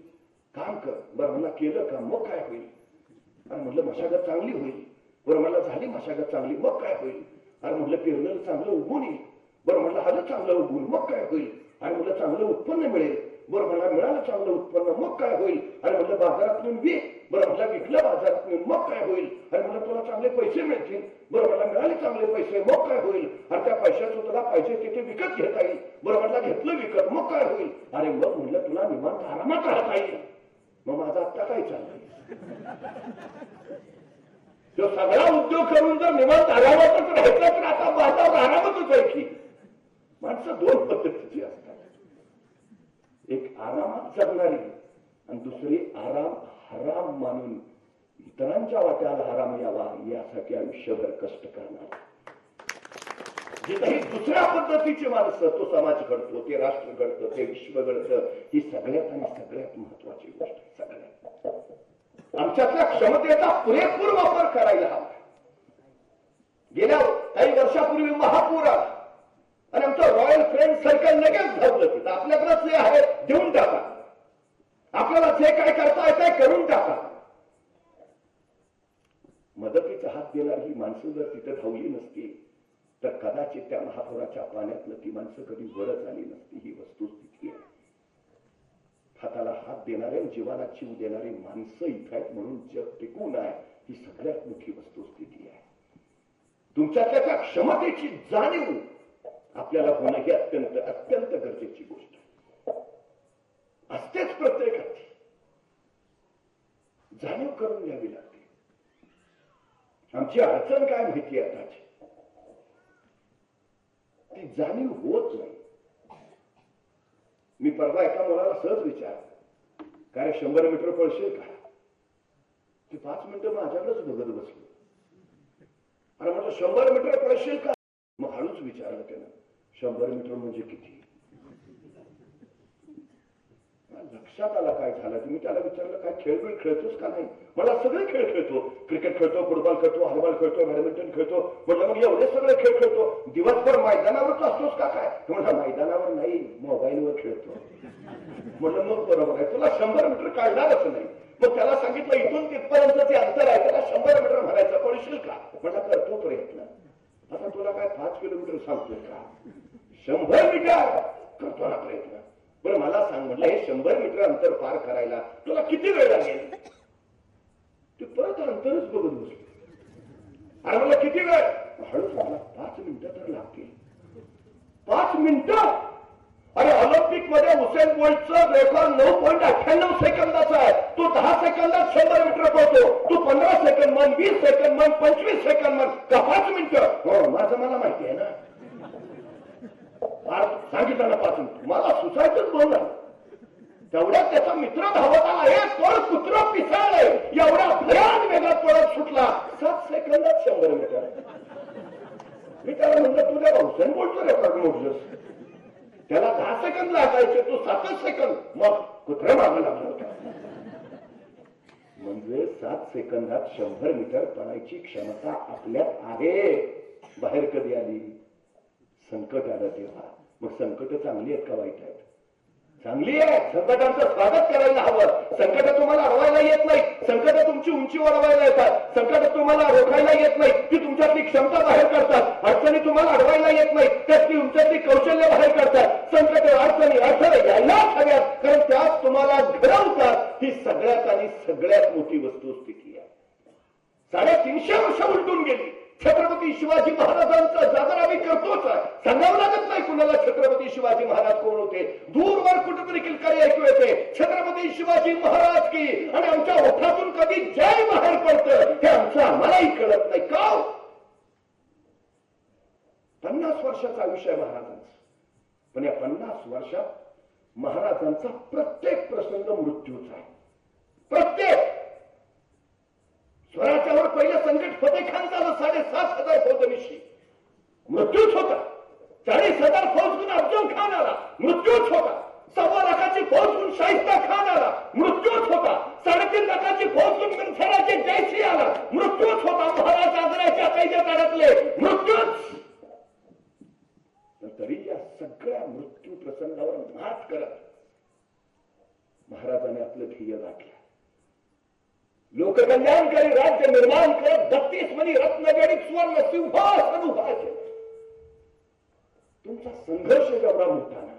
काम कर. बरं म्हणला केलं का मग काय होईल? अरे म्हटलं मशागत चांगली होईल. बरं म्हणलं झाली मशागत चांगली मग काय होईल? अरे म्हटलं पेरलेलं चांगलं उगून येईल. बरं म्हटलं आलं चांगलं उगून मग काय होईल? अरे म्हटलं चांगलं उत्पन्न मिळेल. बरं मला मिळालं चांगलं उत्पन्न मग काय होईल? अरे म्हटलं बाजारात नेऊन विक. बरं म्हटलं विकलं बाजारात नेऊन मग काय होईल? अरे म्हटलं तुला चांगले पैसे मिळतील. बरं मला मिळाले चांगले पैसे मग काय होईल? अरे त्या पैशाचं तुला पाहिजे तिथे विकत घेता येईल. बरं म्हटलं घेतलं विकत मग काय होईल? अरे मग म्हटलं तुला निवांत आरामात राहता येईल. मग माझा आत्ता काय चाललंय? तो सगळा उद्योग करून जर निवांत आरामातच राहायचा तर आता माझा आरामातच आहे की. माणसं दोन पद्धतीची असतात. एक आरामात जगणारी आणि दुसरी आराम हराम मानून इतरांच्या वाट्याला आराम यावा यासाठी आयुष्यभर कष्ट करणार. जिथेही दुसऱ्या पद्धतीची माणसं तो समाज घडतो ते राष्ट्र घडतं ते विश्व घडतं. ही सगळ्यात आणि सगळ्यात महत्वाची गोष्ट आहे. सगळ्यात आमच्यातल्या क्षमतेचा पुरेपूर वापर करायला हवा. गेल्या काही वर्षापूर्वी महापूर आला आणि आमचं रॉयल फ्रेंड सर्कल लगेच धावलं तिथं. आपल्याकडे जे आहे देऊन टाका, आपल्याला जे काय करता येत आहे करून टाका. मदतीचा हात देणारी ही माणसं जर तिथे धावली नसती तर कदाचित त्या महापुराच्या पाण्यातनं ती माणसं कधी वरच आली नसती. ही वस्तुस्थिती आहे. हाताला हात देणारे, जीवाला जीव देणारी माणसं इथं आहेत म्हणून जग टिकून आहे. ही सगळ्यात मोठी वस्तुस्थिती आहे. तुमच्यातल्या त्या क्षमतेची जाणीव आपल्याला होणं ही अत्यंत अत्यंत गरजेची गोष्ट आहे. असतेच प्रत्येकाची जाणीव करून घ्यावी लागते. आमची अडचण काय माहिती आहे आताची, ती जाणीव होत नाही. मी परवा एका मुलाला सहज विचारलं, काय 100 मीटर पळशील का? ते 5 मिनिटं माझ्याकडेच बघत बसलो. आणि म्हटलं 100 मीटर पळशील का? मग हळूच विचारलं त्यानं, 100 मीटर म्हणजे किती? लक्षात आला काय झालं. मी त्याला विचारलं, काय खेळ खेळतोस का नाही? मला सगळे खेळ खेळतो, क्रिकेट खेळतो, फुटबॉल खेळतो, हॉलीबॉल खेळतो, बॅडमिंटन खेळतो. म्हटलं मग एवढे सगळे खेळ खेळतो, दिवसभर मैदानावरच असतोस का काय? म्हटलं मैदानावर नाही, मोबाईलवर खेळतो. म्हटलं मग बरोबर आहे, तुला 100 मीटर काढणारच नाही. मग त्याला सांगितलं इथून तिथपर्यंतचे अंतर आहे, त्याला 100 मीटर म्हणायचं, पळशील का? म्हटलं करतो प्रयत्न. आता तुला काय 5 किलोमीटर सांगतोय का? 100 मीटर करतो ना प्रयत्न. बरं मला सांग, म्हटलं हे 100 मीटर अंतर पार करायला तुला किती वेळ लागेल? ते परत अंतरच बघत बसलो. आणि म्हणलं किती वेळ? हळूच मला 5 मिनिटं तर लागतील. 5 मिनिटं? अरे ऑलिम्पिक मध्ये उसेन बोल्टचं रेकॉर्ड 9.98 सेकंदाचा आहे. तो 10 सेकंदात 100 मीटर पळतो. तू 15 सेकंद म्हण, 20 सेकंद म्हण, 25 सेकंद म्हण, का 5 मिनिटं? हो माझं मला माहिती आहे ना. सांगितलं ना 5 मिनिट, मला सुचायचंच बोलला. तेवढ्यात त्याचा मित्र धावत आला, हे पळ कुत्र पिसाळलंय, एवढ्या भयान वेगात पळत सुटला. 7 सेकंदात 100 मीटर. मी त्याला म्हणलं, तुझ्या हुसेन बोल्टचं रेकॉर्ड मोडलंस. त्याला 10 सेकंद लागायचे, तू 7 सेकंद. मग कुत्रे मागं लागला होता. म्हणजे 7 सेकंदात 100 मीटर पळायची क्षमता आपल्यात आहे. बाहेर कधी आली? संकट आलं तेव्हा. मग संकट चांगली आहेत का वाईट आहेत? चांगली आहे. संकटांचं स्वागत करायला हवं. संकट तुम्हाला अडवायला येत नाही, संकट तुमची उंची वाढवायला येतात. संकट तुम्हाला रोखायला येत नाही, ती तुमच्यातली क्षमता बाहेर करतात. अडचणी तुम्हाला अडवायला येत नाही, त्यात ती तुमच्यातली कौशल्य बाहेर करतात. संकट, अडचणी, अडथळे यायलाच हव्यात, कारण त्यात तुम्हाला घडवतात. ही सगळ्यात आणि सगळ्यात मोठी वस्तुस्थिती आहे. 350 वर्ष उलटून गेली. छत्रपती शिवाजी महाराजांचा जागर आम्ही करतोच आहे. सांगावं लागत नाही कुणाला छत्रपती शिवाजी महाराज कोण होते. दूरवर कुठेतरी किलकारी ऐकू येते, छत्रपती शिवाजी महाराज की, आणि आमच्या ओठातून कधी जय बाहेर पडतं हे आमचं आम्हालाही कळत नाही. का? 50 वर्षाचा आयुष्य आहे महाराजांचं, पण या 50 वर्षात महाराजांचा प्रत्येक प्रसंग मृत्यूचा आहे. प्रत्येक स्वराच्यावर पहिलं संकट फतेह खान झालं. 7,500 फौजनिशी मृत्यूच होता. 40,000 फौज घेऊन अफजल खान आला, मृत्यूच होता. 1.25 लाखाची फौज घेऊन शाहिस्ता खान आला, मृत्यूच होता. 3.5 लाखाची फौज घेऊन मिरसराचे जयसिंह आला, मृत्यूच होता. महाराज आग्र्याच्या कैद्यात अडकले, मृत्यूच. तरी या सगळ्या मृत्यू प्रसंगावर मात करत महाराजांनी आपलं ध्येय गाठलं. लोककल्याणकारी राज्य निर्माण करत 32 मनी रत्नजडित सुवर्ण सिंहासन उभा केलं. तुमचा संघर्ष जेवढा मोठा ना,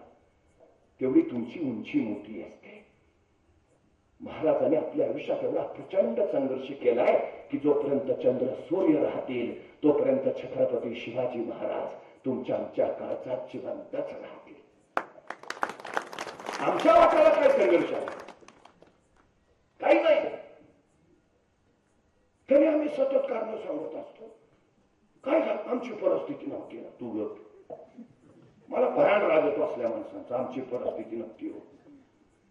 तेवढी तुमची उंची मोठी असते. महाराजांनी आपल्या आयुष्यात एवढा प्रचंड संघर्ष केलाय की जोपर्यंत चंद्र सूर्य राहतील तोपर्यंत छत्रपती शिवाजी महाराज तुमच्या आमच्या काळजात जिवंतच राहतील. आमच्या वाट्याला काय संघर्ष आहे? काही नाही. तरी आम्ही सतत कारण सांगत असतो. काय झालं? आमची परिस्थिती नव्हती ना. तू गप. मला भयान राग येतो असल्या माणसांचा. आमची परिस्थिती नव्हती हो.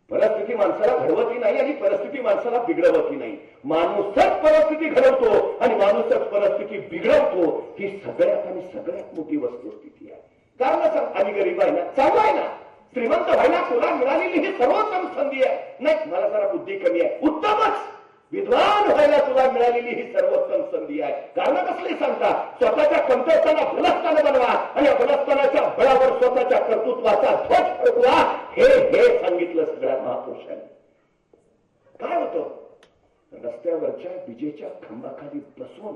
परिस्थिती माणसाला घडवती नाही आणि परिस्थिती माणसाला बिघडवती नाही. माणूसच परिस्थिती घडवतो आणि माणूसच परिस्थिती बिघडवतो. ही सगळ्यात आणि सगळ्यात मोठी वस्तुस्थिती आहे. कारण सांग, आम्ही गरीब आहे ना, चांगला आहे ना, श्रीमंत व्हायला तुला मिळालेली ही सर्वोत्तम संधी आहे. नाही, मला जरा बुद्धी कमी आहे, उत्तमच. विद्वान व्हायला तुला मिळालेली ही सर्वोत्तम संधी आहे. कारण कसली सांगता, स्वतःच्या कमतरताना भुलस्थान बनवा आणि भुलस्थानाच्या बळावर स्वतःच्या कर्तृत्वाचा ध्वज फडकवा. हे सांगितलं सगळ्या महापुरुषांनी. काय होतं, रस्त्यावरच्या विजेच्या खांबाखाली बसून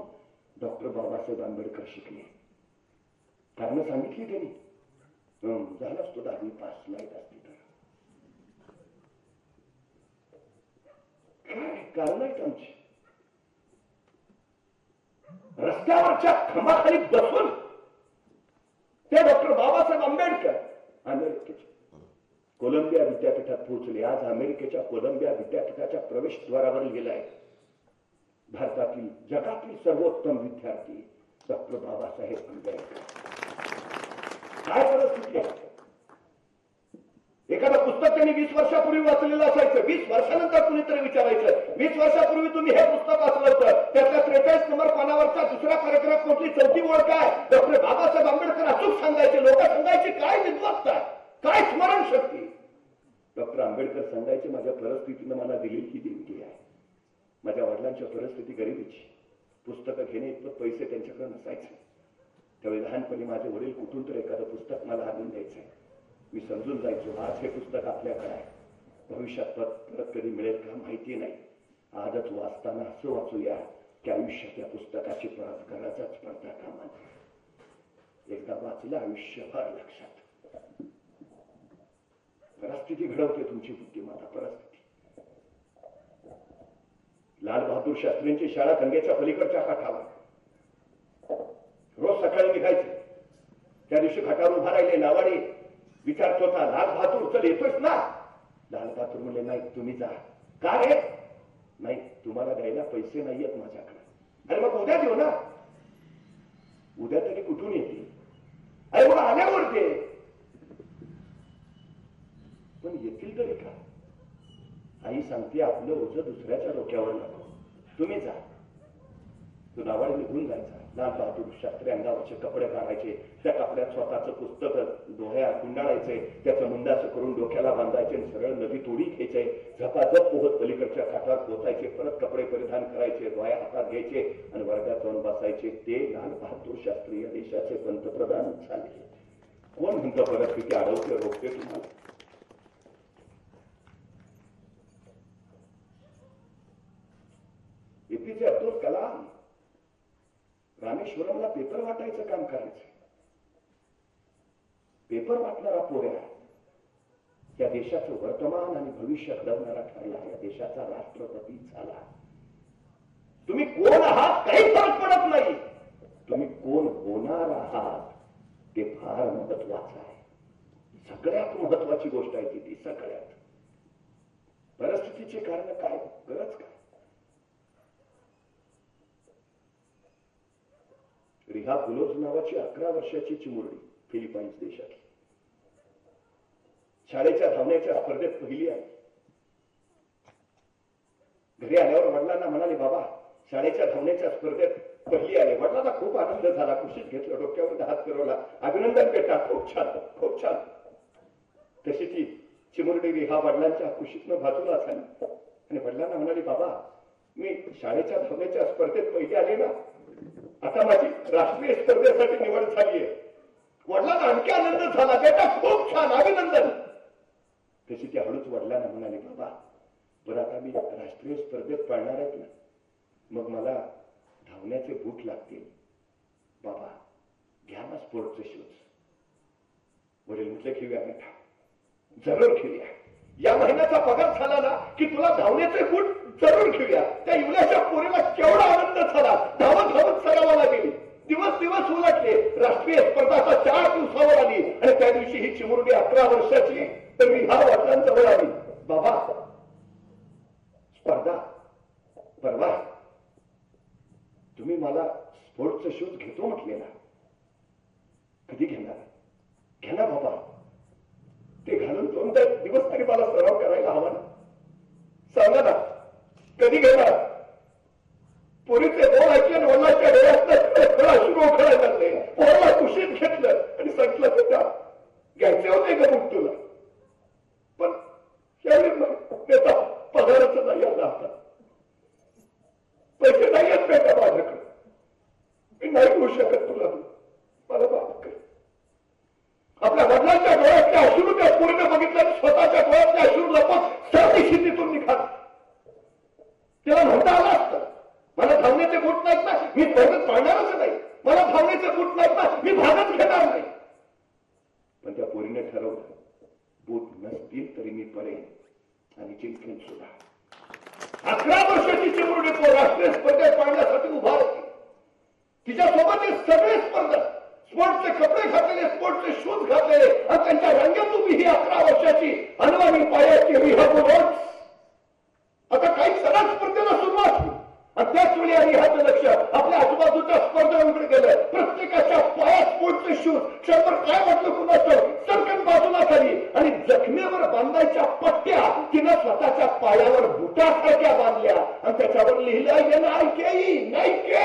डॉक्टर बाबासाहेब आंबेडकर शिकले. कारण सांगितली त्यांनी. झाला असतो 10वी पास लाईट असती तर. काय कारण आहेत आमची. रस्त्यावरच्या खांबाखाली बसून ते डॉक्टर बाबासाहेब आंबेडकर अमेरिकेचे कोलंबिया विद्यापीठात पोहोचले. आज अमेरिकेच्या कोलंबिया विद्यापीठाच्या प्रवेशद्वारावर लिहिलंय, भारतातील जगातील सर्वोत्तम विद्यार्थी डॉक्टर बाबासाहेब आंबेडकर. काय परिस्थिती आहे. एखादं पुस्तक त्यांनी 20 वर्षापूर्वी वाचलेलं असायचं. 20 वर्षानंतर कुणीतरी विचारायचं, 20 वर्षापूर्वी तुम्ही हे पुस्तक वाचलं होतं, त्यातल्या 43 नंबर पानावरचा दुसरा पॅराग्राफ कोणती, चौथी ओळ काय. डॉक्टर बाबासाहेब आंबेडकर अचूक सांगायचे. लोक सांगायचे काय विद्वत्ता, काय स्मरणशक्ती. डॉक्टर आंबेडकर सांगायचे माझ्या परिस्थितीनं मला दिलेली ही देणगी आहे. माझ्या वडिलांच्या परिस्थिती गरिबीची. पुस्तकं घेणे इतकं पैसे त्यांच्याकडे नसायचे. त्यावेळी लहानपणी माझे वडील कुठून तर एखादं पुस्तक मला आणून द्यायचे. मी समजून जायचो आज हे पुस्तक आपल्याकडे आहे, भविष्यात परत कधी मिळेल का माहिती नाही. आजच वाचताना असं वाचूया की आयुष्यात या पुस्तकाची परत करायचाच पडता कामा नये. एकदा वाचलं आयुष्यभर लक्षात. परिस्थिती घडवते तुमची बुद्धिमत्ता. परिस्थिती. लाल बहादूर शास्त्रींची शाळा गंगेच्या पलीकडच्या काठावर. रोज सकाळी निघायचे. त्या दिवशी घाटावर उभा राहिले. नावाडी विचारत होता, लाल बहादूर चल येतोस ना. लाल बहादूर म्हणले नाही तुम्ही जा. का रे. नाही तुम्हाला द्यायला पैसे नाहीयेत माझ्याकडे. अरे मग उद्या देऊ ना. उद्या तरी कुठून येते. अरे मग आल्यावर दे. पण येतील तरी का. आई सांगते आपलं ओझं दुसऱ्याच्या डोक्यावर नको, तुम्ही जा. तो नावाडी निघून जायचा. लाल बहादूर शास्त्री अंगावरचे कपडे काढायचे. त्या कपड्यात स्वतःचं पुस्तक डोळ्या गुंडाळायचे. त्याचं मुंडासं करून डोक्याला बांधायचे आणि सरळ नदी तोडी घ्यायचे. झपाझप पोहत पलीकडच्या काठावर पोचायचे. परत कपडे परिधान करायचे, डोळ्या हातात घ्यायचे आणि वर्गात जाऊन बसायचे. ते लाल बहादूर शास्त्री या देशाचे पंतप्रधान झाले. कोण म्हणतं परिस्थिती अडवते रोखते तुम्हाला. एपीजे अब्दुल कलाम रामेश्वरमला पेपर वाटायचं काम करायचं. पेपर वाटणारा पोऱ्या या देशाचं वर्तमान आणि भविष्य घडवणारा ठरला. या देशाचा राष्ट्रपती झाला. तुम्ही कोण आहात काही फरक पडत नाही. तुम्ही कोण होणार आहात ते फार महत्वाचं आहे. सगळ्यात महत्वाची गोष्ट आहे ती सगळ्यात. परिस्थितीचे कारण काय, गरज काय. रिहा बुलोज नावाची 11 वर्षाची चिमुरडी फिलिपाईन्स देशात शाळेच्या धावण्याच्या स्पर्धेत पहिली आली. घरी आल्यावर वडिलांना म्हणाले बाबा शाळेच्या धावण्याच्या स्पर्धेत पहिली आले. वडिलांना खूप आनंद झाला. खुशीत घेतलं, डोक्यावर हात फिरवला. अभिनंदन बेटा, खूप छान खूप छान. तशी ती चिमुरडी रिहा वडिलांच्या खुशीतनं बाजूला झाली आणि वडिलांना म्हणाली बाबा मी शाळेच्या धावण्याच्या स्पर्धेत पहिली आले ना, आता माझी राष्ट्रीय स्पर्धेसाठी निवड झालीय. वडिलांना आणखी आनंद झाला. बेटा खूप छान, अभिनंदन. तशी ती हळूच वडिलांना म्हणाली बाबा बरं आता मी राष्ट्रीय स्पर्धेत पळणार आहेत ना, मग मला धावण्याचे बूट लागतील. बाबा घ्या ना स्पोर्टचे शूज. वडील म्हटले घेऊया बेटा, जरूर घेऊया. या महिन्याचा पगार झाला ना की तुला धावण्याचे बूट जरूर घेऊया. त्या युवल्याच्या पोरीला केवढा आनंद झाला. धावत धावत सरावाला गेली. दिवस दिवस उलटले. राष्ट्रीय स्पर्धा 4 दिवसावर आली आणि त्या दिवशी ही चिमुरडी 11 वर्षाची तर मी ह्या वडिलांजवळ आली. बाबा स्पर्धा परवा तुम्ही मला स्पोर्टचे शूज घेतो म्हटले ना, कधी घेणार. घ्या ना बाबा. ते घालून 2 दिवस तरी मला सराव करायला हवा ना. सांगा ना कधी घेणार. पोरीचे बोल ऐकले वडिलांच्या डोळ्यात सुरू करायला लागले. पोराला कुशीत घेतलं आणि सांगितलं बेटा घ्यायचे होते का बुक तुला, पण त्याचा पगारच नाही आला आता. त्याला म्हणता आलं असतं, मला धावण्याचे बूट नाहीत ना, मी स्पर्धेत पळणारच नाही, मला धावण्याचे बूट नाहीत ना, मी भागच घेणार नाही. पण त्या पोरीने ठरवलं, बूट नसतील तरी मी पळेन आणि जिंकेन सुद्धा. 11 वर्षाची चिमुरडी तो राष्ट्रीय स्पर्धेत पाहण्यासाठी उभा होती. तिच्यासोबत हे सगळे स्पर्धक, स्पोर्टचे कपडे घातलेले, स्पोर्टचे शूज घातलेले आणि त्यांच्या रंगात उभी ही 11 वर्षाची अनवाणी पायाची रिहा. आता काही सगळ्या स्पर्धेला सुरुवात होती आणि त्याच वेळी रिहाचं लक्ष आपल्या आजूबाजूच्या स्पर्धकांकडे गेलं. प्रत्येकाच्या पायात स्पोर्टचे शूज. क्षणभर काय वाटलं कुणाचं, सरकन बाजूला खाली आणि जखमेवर बांधायच्या पट्ट्या तिनं स्वतःच्या पायावर बुटासारख्या बांधल्या आणि त्याच्यावर लिहिलं नायके.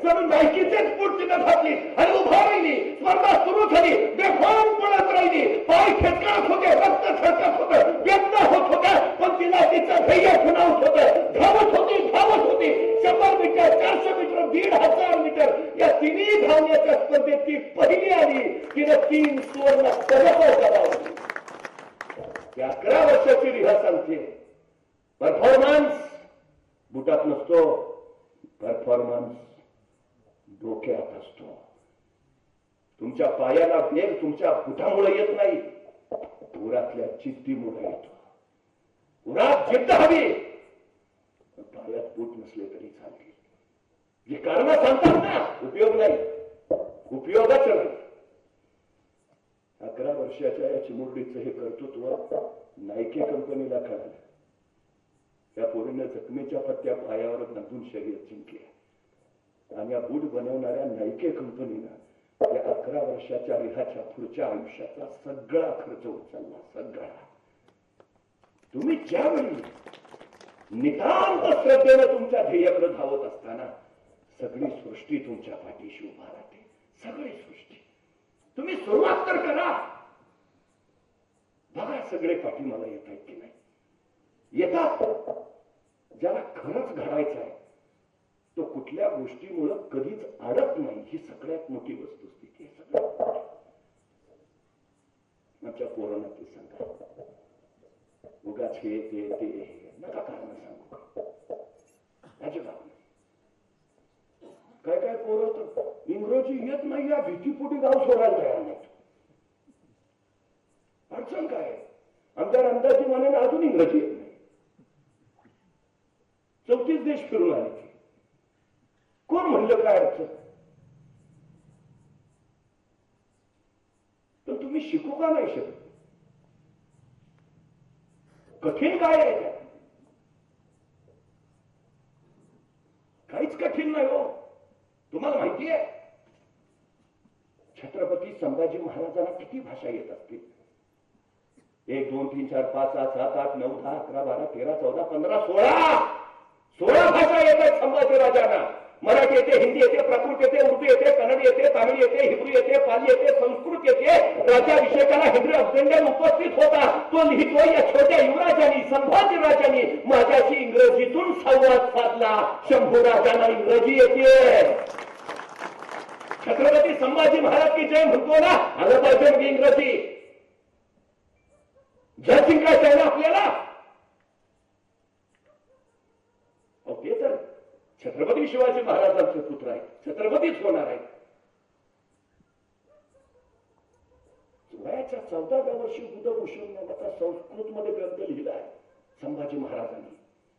जणू नायकीचेच बूट तिनं घातली आणि उभा राहिली. स्पर्धा सुरू झाली. बेफाम पळत राहिली. पाय खेचकळत होते, रक्त छळकत होतं, वेदना होत होत्या, पण तिला तिचं ध्येय खुणावत होतं. धावत होती 100 मीटर, 400 मीटर, 1500 मीटर या तिन्ही धावण्याच्या स्पर्धेत ती पहिली आली. तिनं 3 सुवर्ण पदकं गमावली. 11 वर्षाची रिहा सांगते. परफॉर्मन्स बुटात नसतो, परफॉर्मन्स डोक्यात असतो. तुमच्या पायाला वेग तुमच्या बुटामुळे येत नाही, उरातल्या जिद्दीमुळे येतो. उरात जिद्द हवी, पायात बूट नसले तरी चालतील. जी कारण सांगतात ना, उपयोग नाही, उपयोगच नाही. 11 वर्षाच्या या चिमुरडीचं हे कर्तृत्व नायके कंपनीला कळालं. त्या पोरीनं जखमेच्या पट्ट्या पायावर बांधून शर्यत जिंकली आणि या बूट बनवणाऱ्या नायके कंपनीनं या 11 वर्षाच्या रिहाच्या पुढच्या आयुष्याचा सगळा खर्च उचलला. सगळा. तुम्ही ज्यावेळी नितांत श्रद्धेनं तुमच्या ध्येयाकडे धावत असताना सगळी सृष्टी तुमच्या पाठीशी उभा राहते. सगळी सृष्टी. तुम्ही सुरुवात तर करा. बघा सगळे पाठीमाला येत आहेत की नाही. येतात. ज्याला खरंच घडायचं आहे तो कुठल्या गोष्टीमुळे कधीच अडत नाही, ही सगळ्यात मोठी वस्तुस्थिती आहे. सगळ्यात आमच्या पोरांना ते सांगा. उगाच हे ते नका कारण सांगू. अजिबात नाही. काय पोरं तर इंग्रजी येत नाही या भीतीपोटी गाव सोडायला तयार नाही. अडचण काय? आमच्या अंदाजी मानाने अजून इंग्रजी येत नाही. 34 देश फिरून आले. कोण म्हणलं काय अडचण? पण तुम्ही शिकू का नाही शकत? कठीण काय आहे? काहीच कठीण नाही हो. तुम्हाला माहिती आहे छत्रपती संभाजी महाराजांना किती भाषा येत असतील? 1 2 3 4 5 6 7 8 9 10 11 12 13 14 15 16 भाषा येत आहेत संभाजी राजांना. मराठी येते, हिंदी येते, प्राकृत येते, उर्दू येते, कन्नड येते, तामिळ येते, हिब्रू येते, पाली येते, संस्कृत येते. राज्याभिषेकाला हिंद्री अफजंजन उपस्थित होता. तो लिहितो या छोट्या युवराजांनी, संभाजी राजांनी माझ्याशी इंग्रजीतून संवाद साधला. शंभू राजांना इंग्रजी येते. छत्रपती संभाजी महाराज की जय म्हणतो ना, आलं पाहिजे इंग्रजी. जय जिंकायचं आहे ना आपल्याला. ते तर छत्रपती शिवाजी महाराजांचे पुत्र आहेत, छत्रपतीच होणार आहेत. वयाच्या 14व्या वर्षी बुधभूषण नावाचा संस्कृत मध्ये ग्रंथ लिहिला आहे संभाजी महाराजांनी.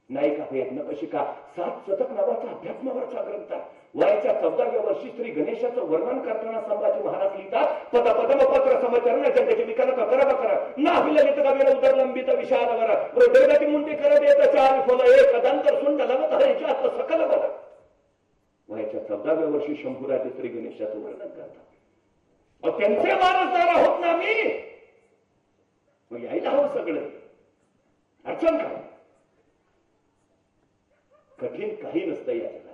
नायिका भेद नकशिका 7 शतक नावाचा अध्यात्मावरचा ग्रंथ आहे. वयाच्या 14व्या वर्षी श्री गणेशाचं वर्णन करताना संभाजी महाराज लिहितात, पद पदम पत्र समचरण जनतेची विकार ककर बकर ना विललित कवीर उदर लंबित विशालवर हृदयगती मुंडी करत येत 4 फल एक दंतर सुंड लगत हरेच्यात सकल बल. वयाच्या 14व्या वर्षी शंभूराजे श्री गणेशाचं वर्णन करतात. त्यांचे वारसदार आहोत ना मी. मग यायला हवं सगळं. अडचण काय? कठीण काही नसतं या जगात.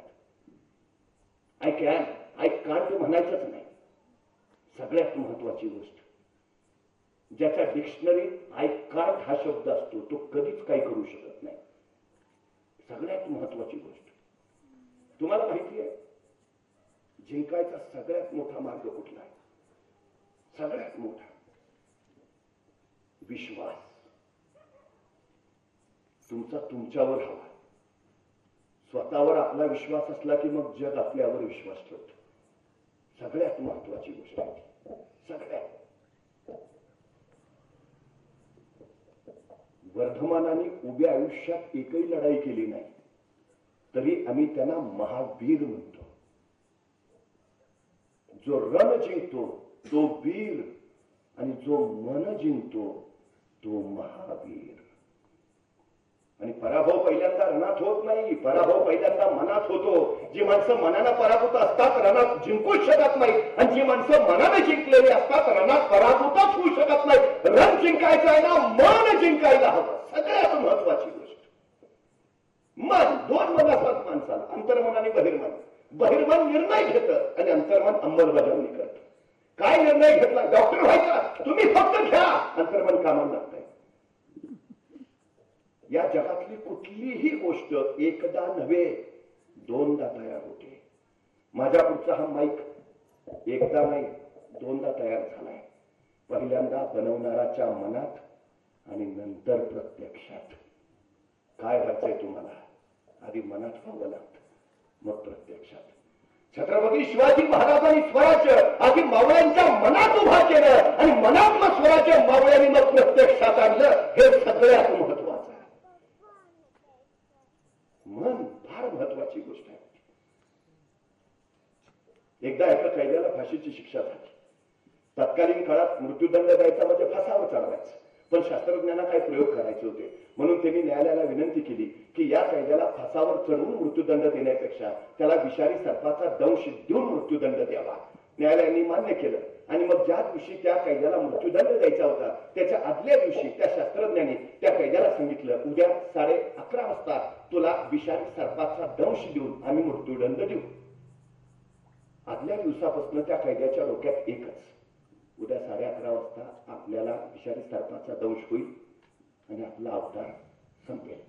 आय कॅन, आय कांट म्हणायचंच नाही. सगळ्यात महत्वाची गोष्ट, ज्याच्या डिक्शनरीत आय कांट हा शब्द असतो तो कधीच काही करू शकत नाही. सगळ्यात महत्वाची गोष्ट. तुम्हाला माहिती आहे जिंकायचा सगळ्यात मोठा मार्ग कुठला आहे? सगळ्यात मोठा विश्वास. तुमचा तुमच्यावर हवा. स्वतःवर आपला विश्वास असला की मग जग आपल्यावर विश्वास ठेवतं. सगळ्यात महत्वाची गोष्ट आहे. सगळ्यात वर्धमानाने उभ्या आयुष्यात एकही लढाई केली नाही तरी आम्ही त्यांना महावीर म्हणतो. जो रण जिंकतो तो वीर आणि जो मन जिंकतो तो महावीर. आणि पराभव पहिल्यांदा रणात होत नाही, पराभव पहिल्यांदा मनात होतो. जी माणसं मनानं पराभूत असतात रणात जिंकूच शकत नाही, आणि जी माणसं मनाने जिंकलेली असतात रणात पराभूतच होऊ शकत नाही. रण जिंकायचं आहे ना, मन जिंकायला हवं. सगळ्यात महत्वाची गोष्ट मन. दोन मन असतात माणसाला, अंतर्मन आणि बहिर्मन. बहिर्मन निर्णय घेतं आणि अंतर्मन अंमलबजावणी करतं. काय निर्णय घेतला? डॉक्टर व्हायचा, तुम्ही फक्त घ्या. अंतर्मन कामाला लागतंय. या जगातली कुठलीही गोष्ट एकदा नव्हे दोनदा तयार होते. माझ्या पुढचा हा माईक एकदा नाही दोनदा तयार झालाय. पहिल्यांदा बनवणाराच्या मनात आणि नंतर प्रत्यक्षात. काय व्हायचंय तुम्हाला? आधी मनात व्हावं लागतं, मग प्रत्यक्षात. छत्रपती शिवाजी महाराजांनी स्वराज्य आधी मावळ्यांच्या मनात उभा केलं आणि मनातलं स्वराज्य मावळ्यांनी मग प्रत्यक्षात आणलं. हे सगळ्यात महत्वाचं आहे. मन फार महत्वाची गोष्ट आहे. एकदा एका कैद्याला फाशीची शिक्षा झाली. तत्कालीन काळात मृत्यूदंड द्यायचा म्हणजे फासावर चढवायचं, पण शास्त्रज्ञांना काही प्रयोग करायचे होते. म्हणून त्यांनी न्यायालयाला विनंती केली की या कैद्याला फासावर चढवून मृत्यूदंड देण्यापेक्षा त्याला विषारी सर्पाचा दंश देऊन मृत्यूदंड द्यावा. न्यायालयाने मान्य केलं. आणि मग ज्या दिवशी त्या कैद्याला मृत्यूदंड द्यायचा होता त्याच्या आदल्या दिवशी त्या शास्त्रज्ञांनी त्या कैद्याला सांगितलं, उद्या 11:30 वाजता तुला विषारी सर्पाचा दंश देऊन आम्ही मृत्यूदंड देऊ. आदल्या दिवसापासून त्या कैद्याच्या डोक्यात एकच, उद्या 11:30 वाजता आपल्याला विषारी सर्पाचा दंश होईल आणि आपला अवतार संपेल.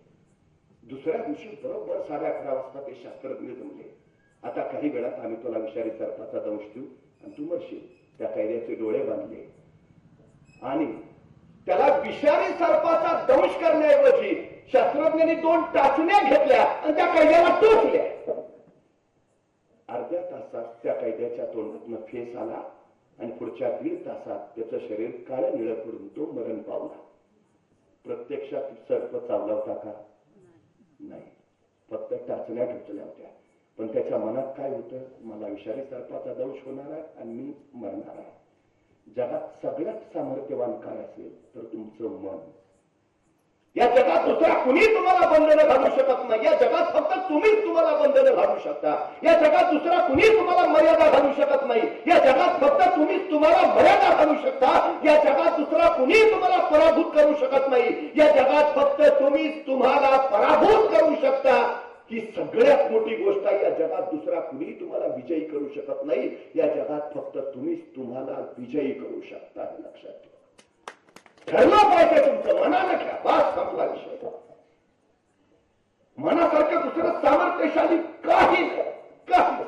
दुसऱ्या दिवशी बरोबर 11:30 वाजता ते शास्त्रज्ञ जमले. आता काही वेळात आम्ही तुला विषारी सर्पाचा दंश देऊ आणि तू मरशील. त्या कैद्याचे डोळे बांधले आणि त्याला विषारी सर्पाचा दंश करण्याऐवजी शास्त्रज्ञांनी 2 टाचण्या घेतल्या आणि त्या कैद्याला टोचल्या. अर्ध्या तासात त्या कैद्याच्या तोंडातून फेस आला आणि पुढच्या 1.5 तासात त्याचं शरीर काळं निळं पडून तो मरण पावला. प्रत्यक्षात सर्प चावला होता का? नाही, फक्त टाचण्या टोचल्या होत्या. पण त्याच्या मनात काय होतं? मला विषारी सर्पाचा दंश होणार आहे आणि मी मरणार आहे. जगात सगळ्यात सामर्थ्यवान काय असेल तर तुमचं मन. या जगात दुसरा कुणी तुम्हाला बंधनं घालू शकत नाही. या जगात फक्त तुम्हीच तुम्हाला बंधनं घालू शकता. या जगात दुसरा कुणी तुम्हाला मर्यादा घालू शकत नाही. या जगात फक्त तुम्हीच तुम्हाला मर्यादा घालू शकता. या जगात दुसरा कुणी तुम्हाला पराभूत करू शकत नाही. या जगात फक्त तुम्हीच तुम्हाला पराभूत करू शकता. ही सगळ्यात मोठी गोष्ट आहे. या जगात दुसरा कुणी तुम्हाला विजयी करू शकत नाही. या जगात फक्त तुम्हीच तुम्हाला विजयी करू शकता. हे लक्षात ठेवा. ठरलं पाहिजे तुमचं, मनानं घ्या. बास, संपला विषय. मनासारखं दुसरं सामर्थ्यशाली काही नाही, काही.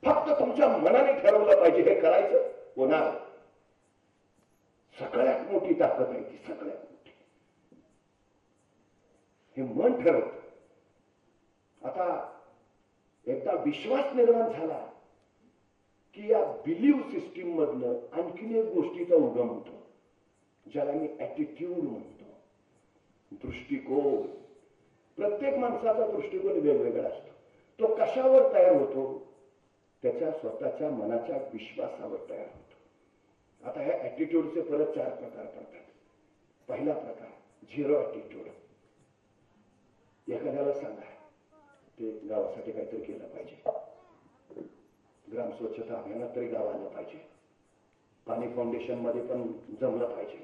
फक्त तुमच्या मनाने ठरवलं पाहिजे हे करायचं. होणार. सगळ्यात मोठी ताकद आहे ती, सगळ्यात मोठी. हे मन ठरवतं. आता एकदा विश्वास निर्माण झाला की या बिलीव्ह सिस्टीम मधनं आणखीन एक गोष्टीचा उगम होतो, ज्याला मी ऍटिट्यूड म्हणतो. दृष्टिकोन. प्रत्येक माणसाचा दृष्टिकोन वेगवेगळा असतो. तो कशावर तयार होतो? त्याच्या स्वतःच्या मनाच्या विश्वासावर तयार होतो. आता ह्या ऍटिट्यूडचे परत 4 प्रकार पडतात. पहिला प्रकार झिरो ऍटिट्यूड. एखाद्याला सांगा ते गावासाठी काहीतरी केलं पाहिजे, ग्राम स्वच्छता अभियानात तरी गाव आलं पाहिजे, पाणी फाउंडेशन मध्ये पण जमलं पाहिजे.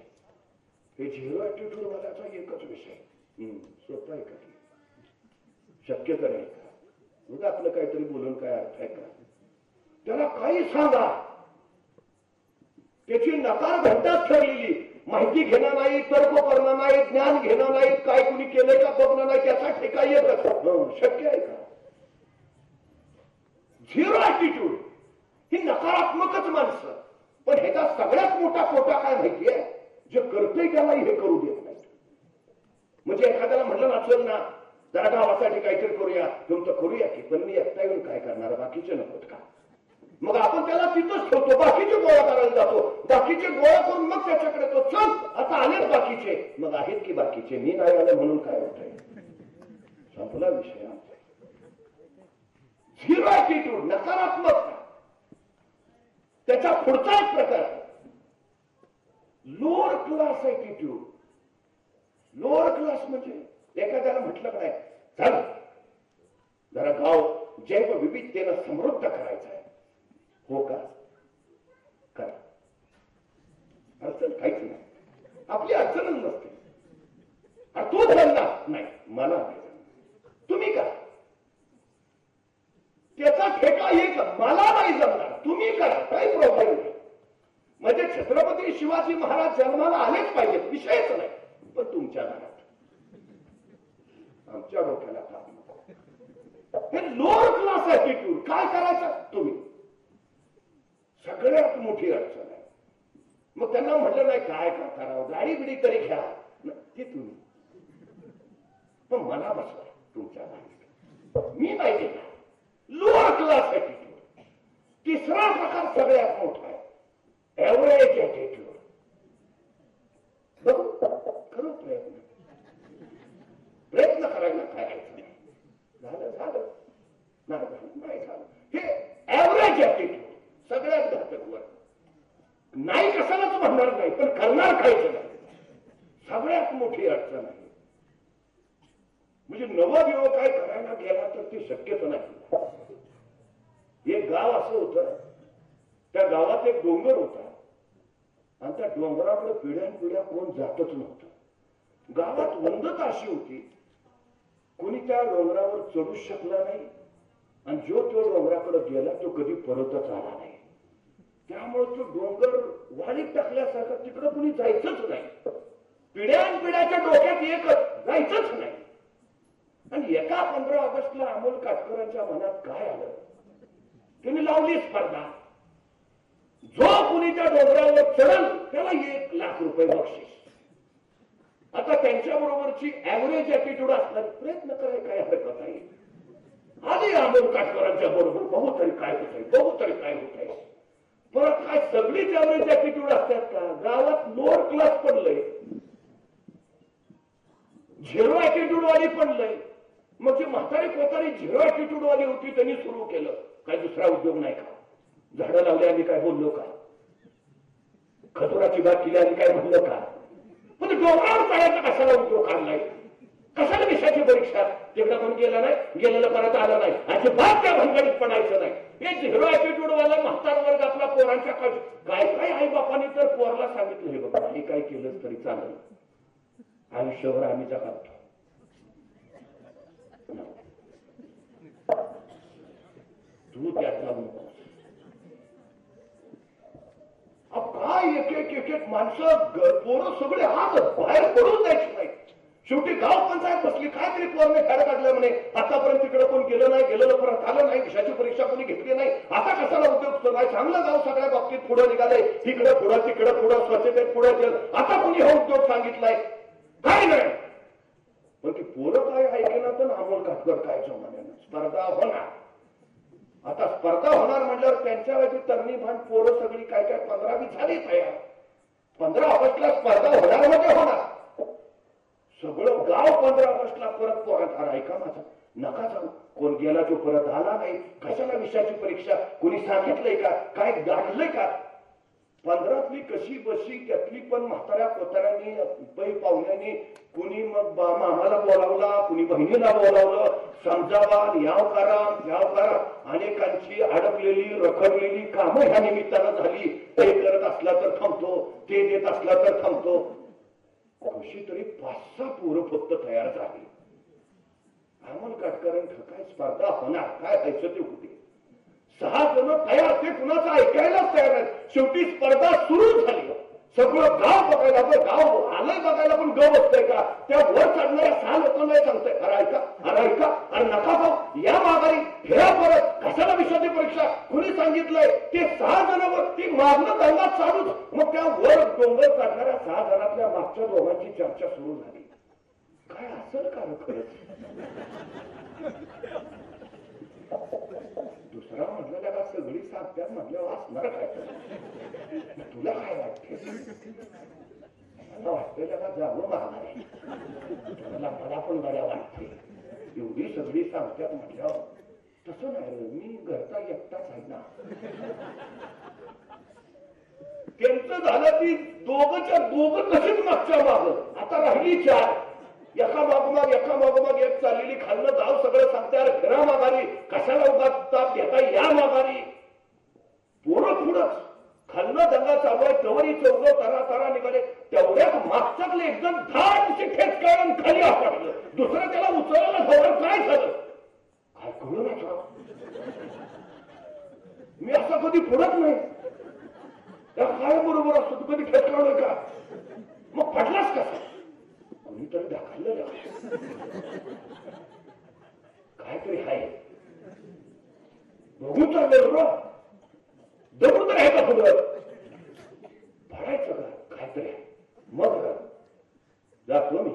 हे झिरो ऍटिट्यूड वाल्याचा एकच विषय. सोपं आहे का? शक्य तर आहे का? मग आपलं काहीतरी बोलून काय अर्थ आहे का? त्याला काही सांगा, त्याची नकार घंटाच ठरलेली. माहिती घेणार नाही, तर्क करणार नाही, ज्ञान घेणार नाही, काय कुणी केलंय का बघणार नाही, त्याचा ठेका येतच. शक्य आहे का? झिरो ऍटिट्यूड ही नकारात्मकच माणसं. पण ह्याचा सगळ्यात मोठा तोटा काय माहितीये? जे करतोय त्यालाही हे करू देत नाही. म्हणजे एखाद्याला म्हटलं असेल ना, जरा गावासाठी काहीतरी करूया, तुमचं करूया की, पण मी एकटा येऊन काय करणार, बाकीचे नकोत का? मग आपण त्याला तिथंच ठेवतो, बाकीचे गोळा करायला जातो, बाकीचे गोळा करून मग त्याच्याकडे तो चल आता आलेच बाकीचे, मग आहेत की बाकीचे, मी नाही आले म्हणून काय होतंय? संपला विषय. झिरो ऍटिट्यूड, नकारात्मकता. त्याचा पुढचा एक प्रकार lower class attitude. Lower class म्हणजे एखाद्याला म्हटलं नाही, चल जरा गाव जैव विविधतेनं समृद्ध करायचं आहे. हो का? करा, अडचण काहीच नाही, आपली अडचणच नसते. तो जमणार नाही, मला नाही, तुम्ही करा. त्याचा ठेका एक, मला नाही जमणार, तुम्ही करा, काही प्रॉब्लेम नाही. म्हणजे छत्रपती शिवाजी महाराज जन्माला आलेच पाहिजेत, विषयच नाही, पण तुमच्या घरात, आमच्या डोक्याला ताप नको. हे लोअर क्लास ऍटिट्यूड. काय करायचं तुम्ही? सगळ्यात मोठी अडचण आहे. मग त्यांना म्हटलं नाही काय का करावं, गाडी बिडी तरी घ्या, ते तुम्ही, पण मला बसवा तुमच्या गाडीत, मी नाही घेणार. Lower class attitude. तिसरा प्रकार सगळ्यात मोठा आहे, एव्हरेज ऍटिट्यूड. करू प्रयत्न करायला काय अडचण नाही, झालं झालं, नाही झालं. हे एव्हरेज ऍटिट्यूड सगळ्यात घातक वर. नाही कशालाच म्हणणार नाही, पण करणार खायचं नाही, सगळ्यात मोठी अडचण आहे. म्हणजे नवविवाह काय करायला गेला तर ते शक्यच नाही. एक गाव असं होतं, त्या गावात एक डोंगर होता आणि त्या डोंगराकडे पिढ्यानपिढ्या कोण जातच नव्हतं. गावात वंदत अशी होती, कोणी त्या डोंगरावर चढूच शकला नाही आणि जो तो डोंगराकडे गेला तो कधी परतच आला नाही. त्यामुळे तो डोंगर वाळीत टाकल्यासारखा, तिकडं कुणी जायचंच नाही. पिढ्यानपिढ्याच्या डोक्यात एकच, जायचंच नाही. आणि एका 15 ऑगस्टला अमोल काटकरांच्या मनात काय आलं, त्यांनी लावली स्पर्धा, जो कुणी त्या डोंगरावर चढल त्याला 1 लाख रुपये बक्षीस. आता त्यांच्या बरोबरची ऍव्हरेज ऍटिट्यूड असणार, प्रयत्न करायला काय हरकत आहे. आधी अमोल काटकरांच्या बरोबर, बघू तरी काय होत आहे, बघू तरी काय होत आहे. परत काय सगळीच ऍव्हरेज ऍटिट्यूड असतात का? गावात लोअर क्लास पडलंय, झिरो ऍटिट्यूड वाली पडलंय. मग जी म्हातारी कोतारी झिरो ऍटिट्यूड वाली होती त्यांनी सुरू केलं, काय दुसरा उद्योग नाही का? झाडं लावले आणि काय बोललो का? खजुराची बाग केली आणि काय म्हणलं का? पण डोंगरावर चढायचा कशाला उद्योग काढलाय? कशाला विषयाची परीक्षा? तिकडं कोण गेलं नाही, गेलेलं परत आलं नाही, अजिबात त्या भानगडीत पडायचं नाही. हे झिरो ऍटिट्यूड वाला म्हातार वर्ग आपला पोरांच्या काय काय आई बापाने तर पोराला सांगितलं, हे बाबा हे काय केलं तरी चालेल, आयुष्यभर आम्ही जगातो, तू त्यात जाऊ नको. काय एक एक माणसं पोरं सगळे हात बाहेर पडून जायचे नाही. शेवटी गाव पंचायत बसली, काय तरी पोरने खेळ काढलं म्हणे, आतापर्यंत तिकडे कोण गेलं नाही, गेलेलं परत आलं नाही, विषयाची परीक्षा कोणी घेतली नाही, आता कशाला उद्योग नाही, चांगलं गाव सगळ्या बाबतीत पुढे निघाले, तिकडे पुढं तिकडे पुढं, स्वच्छतेत पुढे गेलं, आता कोणी हा उद्योग सांगितलाय काय नाही. पण ती पोरं काय ऐकणार, तर अमोल काटकर काय जमान्यानं स्पर्धा होणार. आता स्पर्धा होणार म्हटल्यावर त्यांच्या वेळी तरणी भान पोरं सगळी काय काय 15-20 झाली तयार. 15 ऑगस्टला स्पर्धा होणार म्हणजे होणार. सगळं गाव 15 ऑगस्टला परत पोरात, ऐका माझा, नका जाऊ, कोण गेला तो परत आला नाही, कशाला विषयाची परीक्षा, कोणी सांगितलंय का, काय गाडलंय का? 15तली कशी बशी, त्यातली पण म्हाताऱ्या कोताऱ्यांनी, पै पाहुण्यांनी, कुणी मग मामाला बोलावला, कुणी बहिणीला बोलावलं, समजावा, याव करा. अनेकांची अडकलेली रखडलेली कामं ह्या निमित्तानं झाली. ते करत असला तर थांबतो, ते देत असला तर थांबतो. कशी तरी 5-6 पोरं फक्त तयार झाली. अमोल काटकरांचं काय स्पर्धा होणार, काय व्हायचं ते होते. 6 जण तयार, ते कुणाचं ऐकायलाच तयार आहेत. शेवटी स्पर्धा सुरू झाली. सगळं गाव बघायला, गाव आलंय बघायला, पण गाव बसतंय का? त्या वर चढणाऱ्या 6 लोकांना सांगताय, अरे ऐका, अरे नका जाऊ, या माघारी फिरा परत, कशाला विषयाची परीक्षा, कुणी सांगितलंय? ते 6 जणांवर ती मागणं दंगा चालूच. मग त्या वर डोंगर काढणाऱ्या 6 जणातल्या मागच्या दोघांची चर्चा सुरू झाली. काय असेल का खरंच? म्हणल्यावर असणार काय तुला काय वाटते मला वाटतंय का जावं मागणार आहे मला पण बऱ्या वाटते एवढी सगळी सांगतात म्हटल्यावर तसं नाही मी घरचा एकटाच आहे ना त्यांचं झालं ती दोघं कशीच मागच्या माग आता राहिली चार एका मागोमाग एक चाललेली खाल्लं गाव सगळं सांगते घरा माघारी कशाला उगाच ताप घेता या माघारी पोरं पुढंच खाल्लं दंगा चालू आहे तवरी चौघ तारा निघाले तेवढ्यात मागच्यातले एकदम धाडशी ठेच काढून खाली आपटलं दुसरं त्याला उचललं धोरण काय झालं काय कळू नका मी असं कधी फोडत नाही त्या काय बरोबर असतो तू कधी ठेच काढलं का मग पडलास कसा कोणीतरी दाखवलं काहीतरी आहे बघू तर बरोबर दगड तर आहे का पुढं पडायचं का काहीतरी मग जातो मी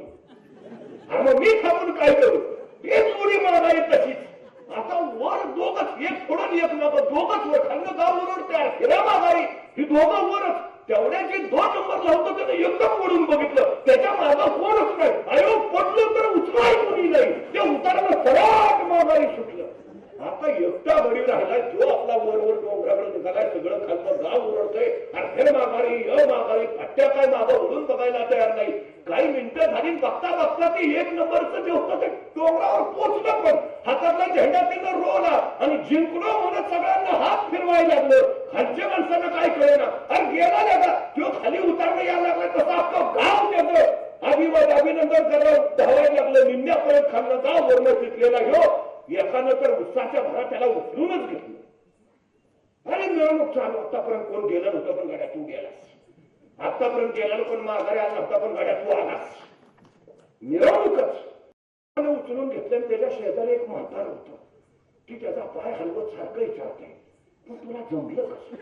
आणि मग मी थांबून काय करू तेच उडी मारायला तशीच आता वर दोघच एक पुढून एक माग दोघच वर खाल्लं गाव उरडते हिरा माघारी ही दोघं वरच तेवढ्याचे 2 नंबर लावतो त्यानं एकदम वळून बघितलं त्याच्या मागं कोणच नाही अयो पडलो तर उचलाय कोणी नाही ते उतारलं सराट माघारी सुटलं आता एकटा घडी राहिलाय जो आपला वर डोंगराकडे निघालाय सगळं खाल्लं गाव उरडतंय अर्धे माघारी पट्ट्या काय मागं ओढून बघायला तयार नाही काही मिनिटं झाली बघता ते 1 नंबरचं जे होतं ते डोंगरावर पोचलं पण हातातला झेंडा तिथं रोवला आणि जिंकलो म्हणत सगळ्यांना हात फिरवायला लागलं खालच्या माणसांना काय कळेना अरे गेला लागा तो खाली उतारला यायला लागला तसं अख्खं गाव त्याचं अभिनंदन करायला धावायला लागलं निम्म्यापर्यंत खाल्लं गाव वरण शिकलेला ह्यो एकानं तर उत्साहाच्या भरात त्याला उचलूनच घेतलं अरे मिळवणूक चालू आतापर्यंत कोण गेलं नव्हतं पण गाड्या तू गेलास आतापर्यंत गेला पण माघारी आला नव्हता पण गाड्या तू आलास मिरवणूकच उचलून घेतलं त्याच्या शेजारी एक म्हातार होतं की त्याचा पाय हलवत सारखं विचारते पण तुला जमलं कसं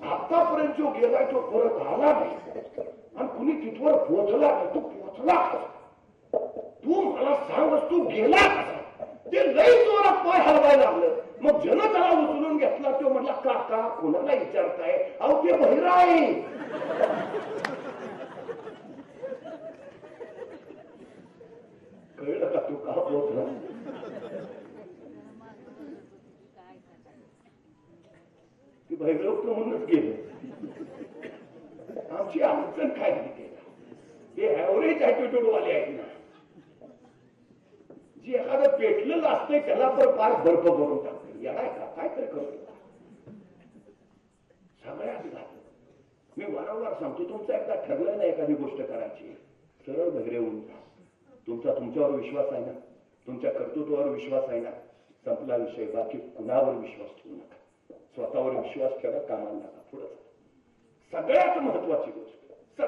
आतापर्यंत जो गेला तो परत आला नाही आणि कुणी तिथवर पोहोचला नाही तू पोहोचला कसा तू मला सांग तू गेला कसा ते लई जोरात पाय हलवायला लागलं मग जन त्याला उचलून घेतला तो म्हटला काका कोणाला विचारताय अहो ते बहिरा आहे कळलं का तू का पोहोचला ती भैरव म्हणूनच गेलं आमची अडचण काय होती ते ऍव्हरेज ऍटिट्यूड वाले आहेत ना जे एखादं पेटलेलं असतंय त्याला पण फार बर्फ भरून टाकते याला काय तरी करतो सगळ्यात घातलं मी वारंवार सांगतो तुमचा एकदा ठरलं नाही एखादी गोष्ट करायची सरळ बहिरे होऊन जा तुमच्यावर विश्वास आहे ना तुमच्या कर्तृत्वावर विश्वास आहे ना संपला विषय बाकी कुणावर विश्वास ठेवू नका स्वतःवर विश्वास ठेवा कामाला नका पुढे सगळ्यात महत्वाची गोष्ट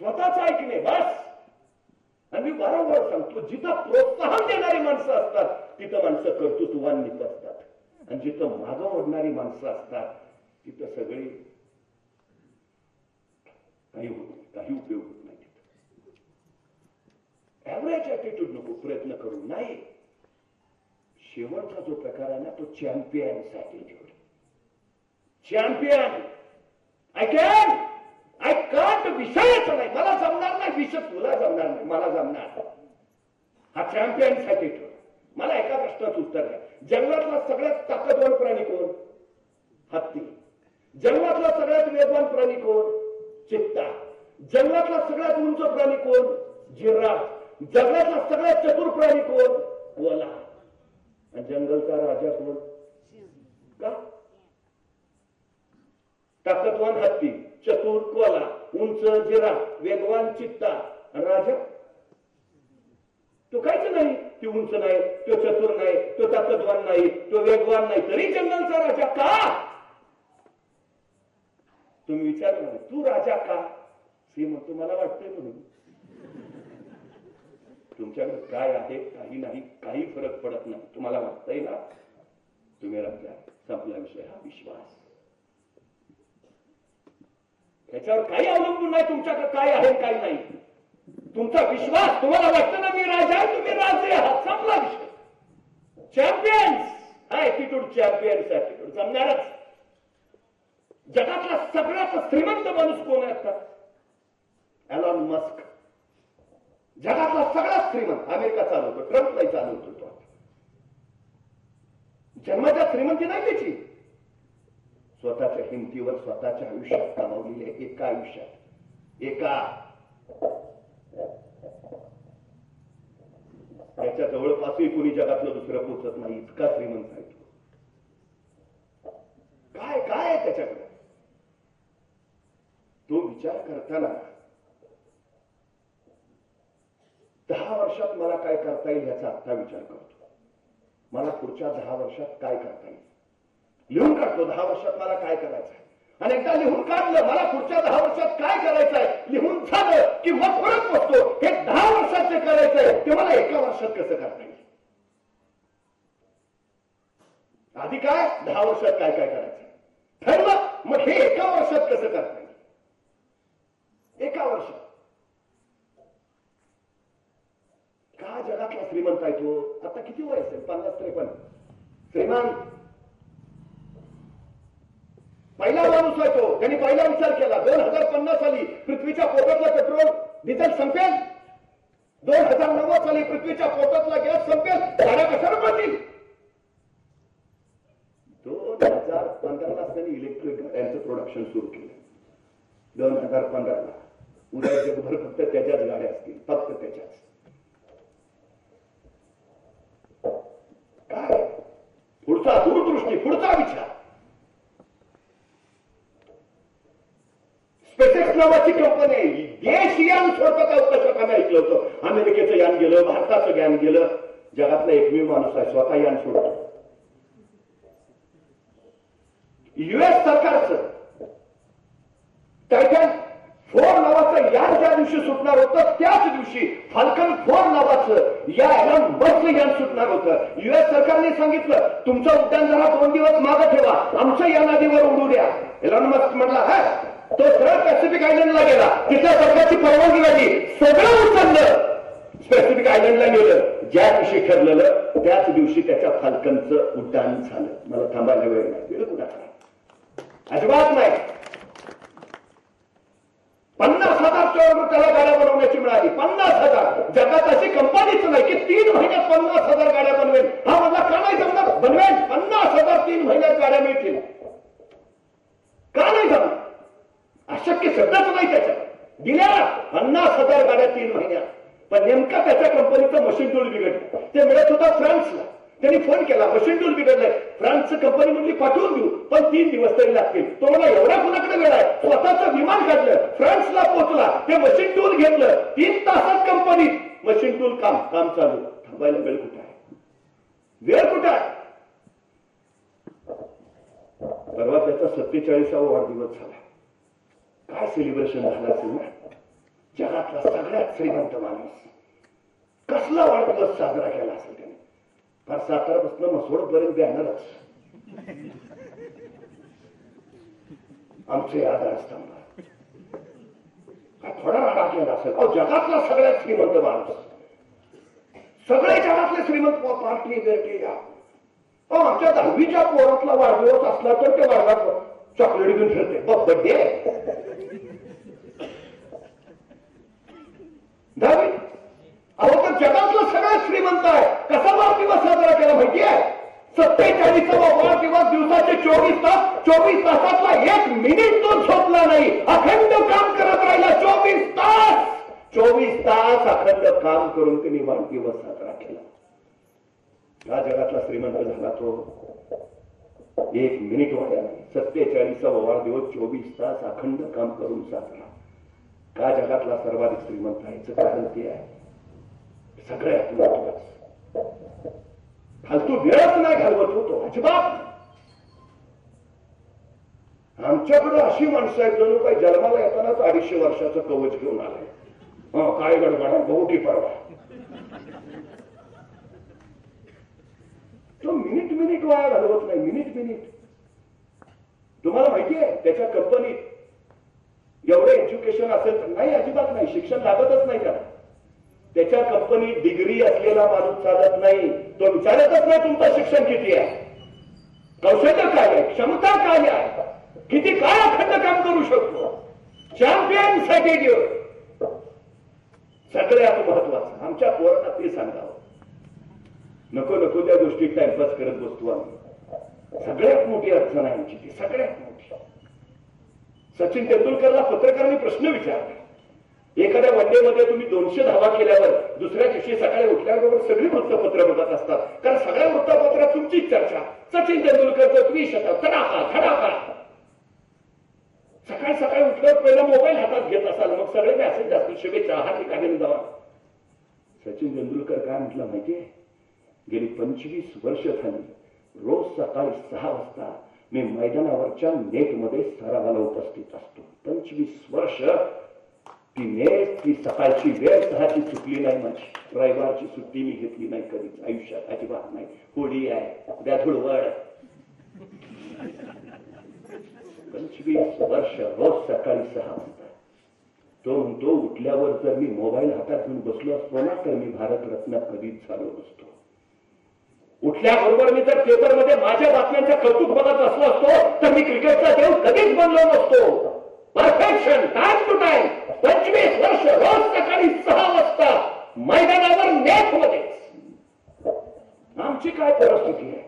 स्वतःच ऐकणे बस आणि मी वारंवार सांगतो जिथं प्रोत्साहन देणारी माणसं असतात तिथं माणसं कर्तृत्वान निपजतात आणि जिथं मागं ओढणारी माणसं असतात तिथं सगळी काही होत नाही काही उपयोग होत नाही तिथं ऍव्हरेज ऍटिट्यूड नको प्रयत्न करू नाही शेवटचा जो प्रकार आहे ना तो champion attitude champion I can't विषयच नाही मला जमणार नाही विषय तुला जमणार नाही मला जमणार हा चॅम्पियन ऍटिट्यूड मला एका प्रश्नाचं उत्तर आहे जंगलातला सगळ्यात ताकदवान प्राणी कोण हत्ती जंगलातला सगळ्यात वेगवान प्राणी कोण चित्ता जंगलातला सगळ्यात उंच प्राणी कोण जिराफ जंगलातला सगळ्यात चतुर प्राणी कोण कोल्हा आणि जंगलचा राजा कोण का ताकदवान हत्ती चतुर कोल्हा उंच जिराफ वेगवान चित्ता आणि राजा तो काहीच नाही ती उंच नाही तो चतुर नाही तो ताकदवान नाही तो वेगवान नाही तरी जंगलचा राजा का तुम्ही विचारलं नाही तू राजा का सी म्हणतो मला वाटतंय म्हणून तुमच्याकडे काय आहे काही नाही काही फरक पडत नाही तुम्हाला वाटतंय ना तुम्ही राजा संपला विषय हा विश्वास त्याच्यावर काही अवलंबून नाही तुमच्याकडे काय आहे काय नाही तुमचा विश्वास तुम्हाला वाटतं ना मी राजा आहे तुम्ही राजे आहात संपला विषय चॅम्पियन्स ऍटिट्यूड, चॅम्पियन्स ऍटिट्यूड जमणारच. जगातला सगळ्यात श्रीमंत माणूस कोण आहे आता? Elon Musk. जगातला सगळ्यात श्रीमंत. अमेरिका चालवतो, ट्रम्पलाही चालवतो तो. जन्माच्या श्रीमंती नाही त्याची. स्वतःच्या हिमतीवर स्वतःच्या आयुष्यात कमावलेले, एका आयुष्यात एका त्याच्या जवळपासही कोणी जगातलं दुसरं पोचत नाही, इतका श्रीमंत आहे तो. काय काय आहे त्याच्याकडे? तो विचार करताना 10 वर्षात मला काय करता येईल याचा आता विचार करतो. मला पुढच्या 10 वर्षात काय करता येईल लिहून काढतो. 10 वर्षात मला काय करायचंय, आणि एकदा लिहून काढलं मला पुढच्या 10 वर्षात काय करायचंय, लिहून झालं की मग परत बसतो हे 10 वर्षात जे करायचंय ते मला एका वर्षात कसं करता येईल. आधी काय 10 वर्षात काय काय करायचंय ठरलं, मग हे एका वर्षात कसं करता येईल. एका वर्षात का जगातला श्रीमंत आहे तो? आता किती वय असेल? 50-53. श्रीमंत पहिला माणूस आहे तो. त्यांनी पहिला विचार केला 2050 साली पृथ्वीच्या पोटातला पेट्रोल डिझेल संपेल, 2090 साली पृथ्वीच्या पोटातला गॅस संपेल, गाड्या कशाला पडतील. 2015ला त्यांनी इलेक्ट्रिक गाड्यांचं प्रोडक्शन सुरू केलं. 2015ला उद्या जगभर फक्त त्याच्याच गाड्या असतील, फक्त त्याच्याच. काय पुढचा दूरदृष्टी, पुढचा विचार. स्पेसएक्स नावाची कंपनी आहे. देश यान सोडतात अवकाशात. आम्ही ऐकलं होतं अमेरिकेचं यान गेलं, भारताचं यान गेलं. जगातला एकमेव माणूस आहे स्वतः यान सोडतो. युएस सरकारचं टायटन 4 नावाचं यान ज्या दिवशी सुटणार होतं त्याच दिवशी फाल्कन 4 नावाचं या एलॉन मस्कचं यान सुटणार होतं. युएस सरकारने सांगितलं तुमचं उड्डाण जरा 2 दिवस मागे ठेवा, आमचं यान आधीवर उडू द्या. एलॉन मस्क म्हणला तो सरळ पॅसिफिक आयलंडला गेला, तिथल्या सरकारची परवानगी लागली, सगळं उचललं, पॅसिफिक आयलंडला नेलं. ज्या दिवशी ठरलेलं त्याच दिवशी त्याच्या फाल्कनचं उड्डाण झालं. मला थांबायला वेळ नाही, वेळ कुठं अजिबात नाही. 50,000 त्याला गाड्या बनवण्याची मिळाली. 50,000. जगात अशी कंपनीच नाही की 3 महिन्यात 50,000 गाड्या बनवेल. हा मला का नाही जमणार? बनवेल. 50,000 3 महिन्यात गाड्या मिळतील. का नाही जमणार? अशक्य शब्दच नाही त्याच्यात. दिल्या 50,000 गाड्या 3 महिन्यात. पण नेमका त्याच्या कंपनीचं मशीन टूल बिघडलं. ते मिळत होता फ्रान्सला. त्यांनी फोन केला मशीन टूल बिघडलंय. फ्रान्सची कंपनी म्हणली पाठवून देऊ पण 3 दिवस तरी लागतील. तो मला एवढा कुणाकडे वेळ आहे? स्वतःचं विमान काढलं, फ्रान्सला पोहोचला, ते मशीन टूल घेतलं. 3 तासात कंपनीत मशीन टूल काम चालू. थांबायला वेळ कुठे आहे? वेळ कुठे आहे? परवा त्याचा 47वा वाढदिवस झाला. काय सेलिब्रेशन झालं असेल ना? जगातला सगळ्यात श्रीमंत माणूस कसला वाढदिवस साजरा केला असेल त्याने. फार सातारापासून मसोडपर्यंत बॅनरच आमचे आधारस्तंभ. थोडा राडा केला असेल. जगातला सगळ्यात श्रीमंत माणूस, सगळे जगातले श्रीमंत पार्टी वगैरे या. आमच्या 10वीच्या पोरातला वाढदिवस असला तर ते वर्गात चॉकलेट घेऊन फिरते. बर्थडे 10वी. अहो तर जगातलं सगळ्यात श्रीमंत आहे. कसा वाढदिवस साजरा केला माहितीये? 47वा वाढदिवस. दिवसाचे 24 तास. 24 तासातला 1 मिनिट तो झोपला नाही. अखंड काम करत राहिला. 24 तास. 24 तास अखंड काम करून त्यांनी वाढदिवस साजरा केला. हा जगातला श्रीमंत झाला तो. 1 मिनिट वाया नाही. 47वा वाढदिवस 24 तास अखंड काम करून साजरा. का जगातला सर्वाधिक श्रीमंत आहे? कारण ते आहे सगळ्यात महत्वाचं. फालतू वेळच नाही घालवत होतो अजिबात. आमच्याकडे अशी माणसं आहेत जणू काही जन्माला येतानाच 250 वर्षाचं कवच घेऊन आलंय. काय गडबड बघू की परवा. तो मिनिट वाया घालवत नाही. मिनिट. तुम्हाला माहितीये त्याच्या कंपनीत एवढं एज्युकेशन असेल तर नाही, अजिबात नाही. शिक्षण लागतच नाही त्याला. त्याच्या कंपनीत डिग्री असलेला माणूस चालत नाही. तो विचारतच नाही तुमचं शिक्षण किती आहे, कौशल्य काय आहे, क्षमता काय आहे, किती काळ अखंड काम करू शकतो. चॅम्पियन सॅटिट्यूड सगळ्यात महत्वाचं. आमच्या पोरांना ते सांगावं. नको नको त्या गोष्टी टाइमपास करत बसतो आम्ही. सगळ्यात मोठी अडचण आहे आमची ती, सगळ्यात मोठी. सचिन तेंडुलकरला पत्रकारांनी प्रश्न विचारला. एखाद्या वनडेमध्ये तुम्ही 200 धावा केल्यावर दुसऱ्या दिवशी सकाळी उठल्याबरोबर सगळी वृत्तपत्र बघत असतात, कारण सगळ्या वृत्तपत्रात तुमचीच चर्चा. सचिन तेंडुलकरचं 20 शतक, धडाका धडाका. सकाळी सकाळी उठल्यावर पहिला मोबाईल हातात घेत असाल, मग सगळे मॅसेज असतील, शुभेच्छा, हा ठिकाणी जावा. सचिन तेंडुलकर काय म्हटलं माहितीये, गेली 25 वर्ष झाली रोज सकाळी 6 वाजता मी मैदानावरच्या नेटमध्ये सरावाला उपस्थित असतो. 25 वर्ष ती नेट, ती सकाळची वेळ 6ची चुकली नाही माझी. रविवारची सुट्टी मी घेतली नाही कधीच आयुष्यात, अजिबात नाही. होळी आहे, उद्या धुळवड. 25 वर्ष रोज सकाळी 6 वाजता. तो म्हणतो उठल्यावर जर मी मोबाईल हातात घेऊन बसलो असतो ना तर मी भारतरत्न कधीच झालो नसतो. उठल्याबरोबर मी जर पेपरमध्ये माझ्या बातम्यांचं कौतुक बघत असलो असतो तर मी क्रिकेटचा देव कधीच बनलो नसतो. Perfection, time to time. 25 वर्ष रोज सकाळी 6 वाजता मैदानावर नेटमध्ये. आमची काय परिस्थिती आहे,